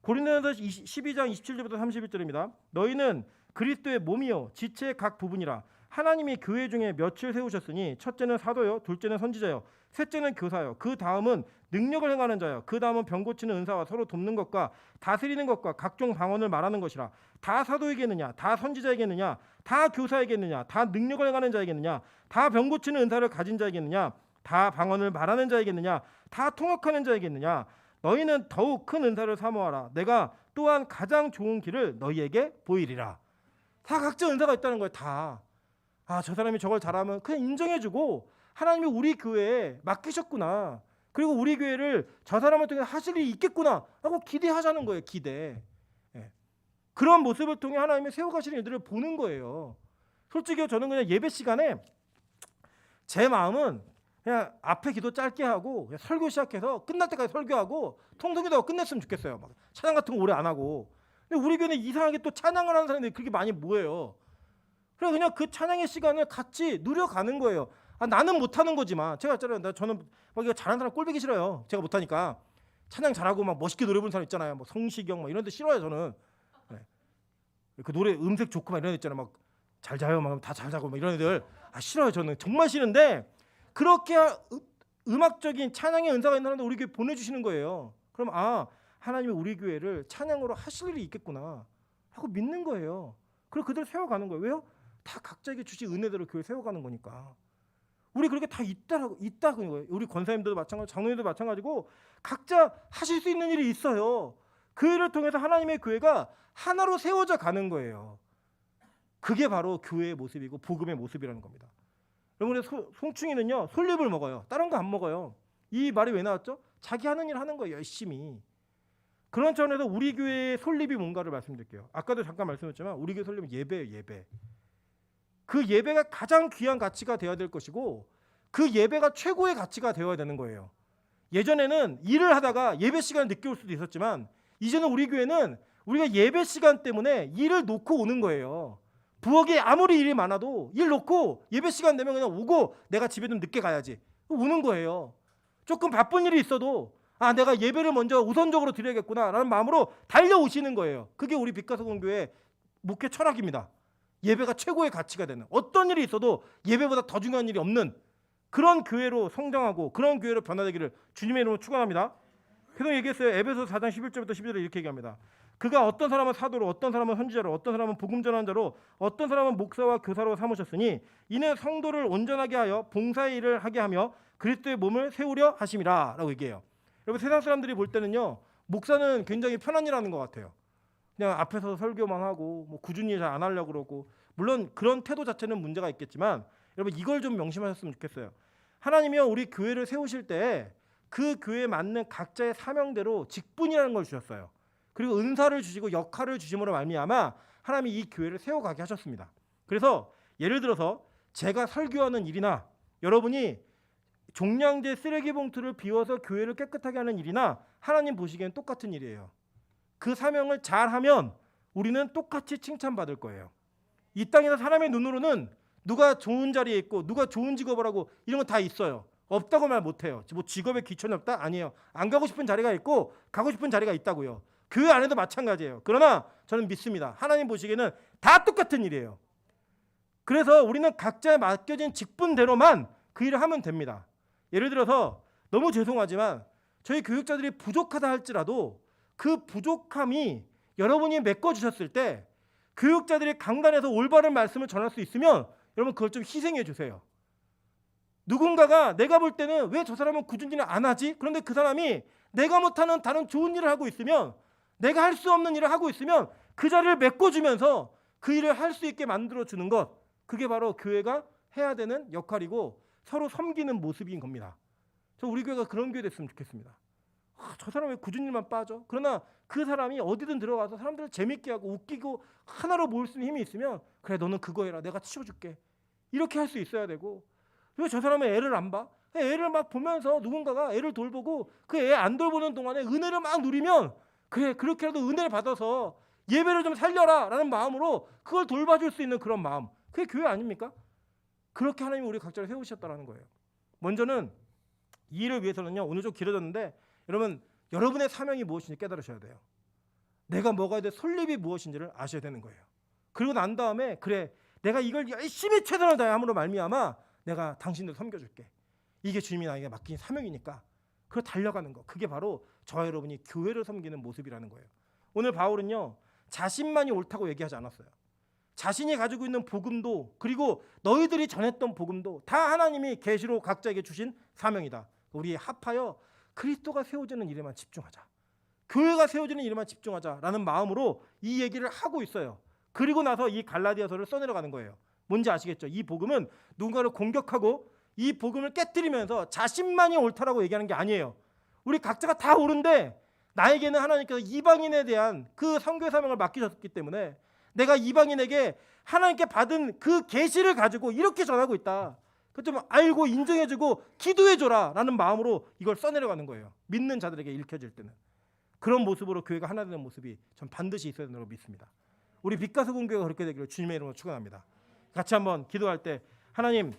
고린도전서 12장 27절부터 31절입니다. 너희는 그리스도의 몸이요 지체의 각 부분이라. 하나님이 교회 중에 몇을 세우셨으니 첫째는 사도요, 둘째는 선지자요, 셋째는 교사요, 그 다음은 능력을 행하는 자요, 그 다음은 병 고치는 은사와 서로 돕는 것과 다스리는 것과 각종 방언을 말하는 것이라. 다 사도에게느냐, 다 선지자에게느냐, 다 교사에게느냐, 다 능력을 행하는 자에게느냐, 다 병 고치는 은사를 가진 자에게느냐, 다 방언을 말하는 자에게느냐, 다 통역하는 자에게느냐. 너희는 더욱 큰 은사를 사모하라. 내가 또한 가장 좋은 길을 너희에게 보이리라. 다 각자 은사가 있다는 거예요. 다. 아, 저 사람이 저걸 잘하면 그냥 인정해주고, 하나님이 우리 교회에 맡기셨구나. 그리고 우리 교회를 저 사람을 통해 하실 일이 있겠구나 하고 기대하자는 거예요. 기대. 예. 그런 모습을 통해 하나님이 세워가시는 일들을 보는 거예요. 솔직히 저는 그냥 예배 시간에 제 마음은 그냥 앞에 기도 짧게 하고 그냥 설교 시작해서 끝날 때까지 설교하고 통성기도 하고 끝냈으면 좋겠어요. 막 찬양 같은 거 오래 안 하고. 근데 우리 교회는 이상하게 또 찬양을 하는 사람들이 그렇게 많이 모여요. 그래서 그냥 그 찬양의 시간을 같이 누려가는 거예요. 나는 못하는 거지만 제가 있잖아요. 저는 막 이거 잘하는 사람 꼴보기 싫어요. 제가 못하니까 찬양 잘하고 막 멋있게 노래 부르는 사람 있잖아요. 뭐 성시경 막 이런 데 싫어요. 저는. 네. 그 노래 음색 좋고 막 이런 애 있잖아요. 막 잘 자요. 막 다 잘 자고 막 이런 애들 싫어요. 저는 정말 싫은데 그렇게 음악적인 찬양의 은사가 있는 사람들 우리 교회 보내주시는 거예요. 그럼 하나님이 우리 교회를 찬양으로 하실 일이 있겠구나 하고 믿는 거예요. 그리고 그들 세워가는 거예요. 왜요? 다 각자에게 주신 은혜대로 교회 세워가는 거니까. 우리 그렇게 다 있다는 거예요. 우리 권사님들도 마찬가지고 장로님도 마찬가지고 각자 하실 수 있는 일이 있어요. 그 일을 통해서 하나님의 교회가 하나로 세워져 가는 거예요. 그게 바로 교회의 모습이고 복음의 모습이라는 겁니다. 여러분, 송충이는요 솔잎을 먹어요. 다른 거 안 먹어요. 이 말이 왜 나왔죠? 자기 하는 일 하는 거예요. 열심히. 그런 차원에서 우리 교회의 솔잎이 뭔가를 말씀드릴게요. 아까도 잠깐 말씀드렸지만 우리 교회 솔잎은 예배예요. 예배. 그 예배가 가장 귀한 가치가 되어야 될 것이고 그 예배가 최고의 가치가 되어야 되는 거예요. 예전에는 일을 하다가 예배 시간을 늦게 올 수도 있었지만 이제는 우리 교회는 우리가 예배 시간 때문에 일을 놓고 오는 거예요. 부엌에 아무리 일이 많아도 일 놓고 예배 시간 되면 그냥 오고 내가 집에 좀 늦게 가야지 오는 거예요. 조금 바쁜 일이 있어도 내가 예배를 먼저 우선적으로 드려야겠구나 라는 마음으로 달려오시는 거예요. 그게 우리 빛가서공교회 목회 철학입니다. 예배가 최고의 가치가 되는, 어떤 일이 있어도 예배보다 더 중요한 일이 없는 그런 교회로 성장하고 그런 교회로 변화되기를 주님의 이름으로 축원합니다. 계속 얘기했어요. 에베소 4장 11절부터 12절에 이렇게 얘기합니다. 그가 어떤 사람은 사도로, 어떤 사람은 선지자로, 어떤 사람은 복음 전하는 자로, 어떤 사람은 목사와 교사로 삼으셨으니 이는 성도를 온전하게 하여 봉사의 일을 하게 하며 그리스도의 몸을 세우려 하심이라 라고 얘기해요. 여러분, 세상 사람들이 볼 때는요 목사는 굉장히 편한 일 하는 것 같아요. 그냥 앞에서 설교만 하고 뭐 꾸준히 잘 안 하려고 그러고, 물론 그런 태도 자체는 문제가 있겠지만 여러분 이걸 좀 명심하셨으면 좋겠어요. 하나님이요 우리 교회를 세우실 때 그 교회에 맞는 각자의 사명대로 직분이라는 걸 주셨어요. 그리고 은사를 주시고 역할을 주심으로 말미암아 하나님이 이 교회를 세워가게 하셨습니다. 그래서 예를 들어서 제가 설교하는 일이나 여러분이 종량제 쓰레기 봉투를 비워서 교회를 깨끗하게 하는 일이나 하나님 보시기엔 똑같은 일이에요. 그 사명을 잘하면 우리는 똑같이 칭찬받을 거예요. 이 땅에서 사람의 눈으로는 누가 좋은 자리에 있고 누가 좋은 직업을 하고 이런 거 다 있어요. 없다고 말 못해요. 뭐 직업에 귀천이 없다? 아니에요. 안 가고 싶은 자리가 있고 가고 싶은 자리가 있다고요. 교회 안에도 마찬가지예요. 그러나 저는 믿습니다. 하나님 보시기에는 다 똑같은 일이에요. 그래서 우리는 각자에 맡겨진 직분대로만 그 일을 하면 됩니다. 예를 들어서 너무 죄송하지만 저희 교육자들이 부족하다 할지라도 그 부족함이 여러분이 메꿔주셨을 때 교육자들이 강단에서 올바른 말씀을 전할 수 있으면 여러분 그걸 좀 희생해 주세요. 누군가가 내가 볼 때는 왜 저 사람은 꾸준히 안 하지? 그런데 그 사람이 내가 못하는 다른 좋은 일을 하고 있으면, 내가 할 수 없는 일을 하고 있으면 그 자리를 메꿔주면서 그 일을 할 수 있게 만들어주는 것, 그게 바로 교회가 해야 되는 역할이고 서로 섬기는 모습인 겁니다. 저 우리 교회가 그런 교회 됐으면 좋겠습니다. 저 사람 왜 꾸준히 일만 빠져? 그러나 그 사람이 어디든 들어가서 사람들을 재밌게 하고 웃기고 하나로 모을 수 있는 힘이 있으면 그래 너는 그거 해라 내가 치워줄게 이렇게 할 수 있어야 되고, 왜 저 사람은 애를 안 봐? 애를 막 보면서 누군가가 애를 돌보고 그 애 안 돌보는 동안에 은혜를 막 누리면 그래 그렇게라도 은혜를 받아서 예배를 좀 살려라 라는 마음으로 그걸 돌봐줄 수 있는 그런 마음, 그게 교회 아닙니까? 그렇게 하나님이 우리 각자를 세우셨다는 거예요. 먼저는 이 일을 위해서는요, 오늘 좀 길어졌는데 여러분 여러분의 사명이 무엇인지 깨달으셔야 돼요. 내가 먹어야 될 솔잎이 무엇인지를 아셔야 되는 거예요. 그리고 난 다음에 그래 내가 이걸 열심히 최선을 다함으로 말미암아 내가 당신들 섬겨줄게. 이게 주님이 나에게 맡긴 사명이니까 그걸 달려가는 거, 그게 바로 저와 여러분이 교회를 섬기는 모습이라는 거예요. 오늘 바울은요 자신만이 옳다고 얘기하지 않았어요. 자신이 가지고 있는 복음도 그리고 너희들이 전했던 복음도 다 하나님이 계시로 각자에게 주신 사명이다. 우리 합하여 그리스도가 세워지는 일에만 집중하자, 교회가 세워지는 일에만 집중하자라는 마음으로 이 얘기를 하고 있어요. 그리고 나서 이 갈라디아서를 써내려가는 거예요. 뭔지 아시겠죠? 이 복음은 누군가를 공격하고 이 복음을 깨뜨리면서 자신만이 옳다라고 얘기하는 게 아니에요. 우리 각자가 다 옳은데 나에게는 하나님께서 이방인에 대한 그 선교 사명을 맡기셨기 때문에 내가 이방인에게 하나님께 받은 그 계시를 가지고 이렇게 전하고 있다. 그 좀 알고 인정해주고 기도해줘라라는 마음으로 이걸 써내려가는 거예요. 믿는 자들에게 읽혀질 때는. 그런 모습으로 교회가 하나 되는 모습이 전 반드시 있어야 된다고 믿습니다. 우리 빛가수군 교회가 그렇게 되기를 주님의 이름으로 축원합니다. 같이 한번 기도할 때 하나님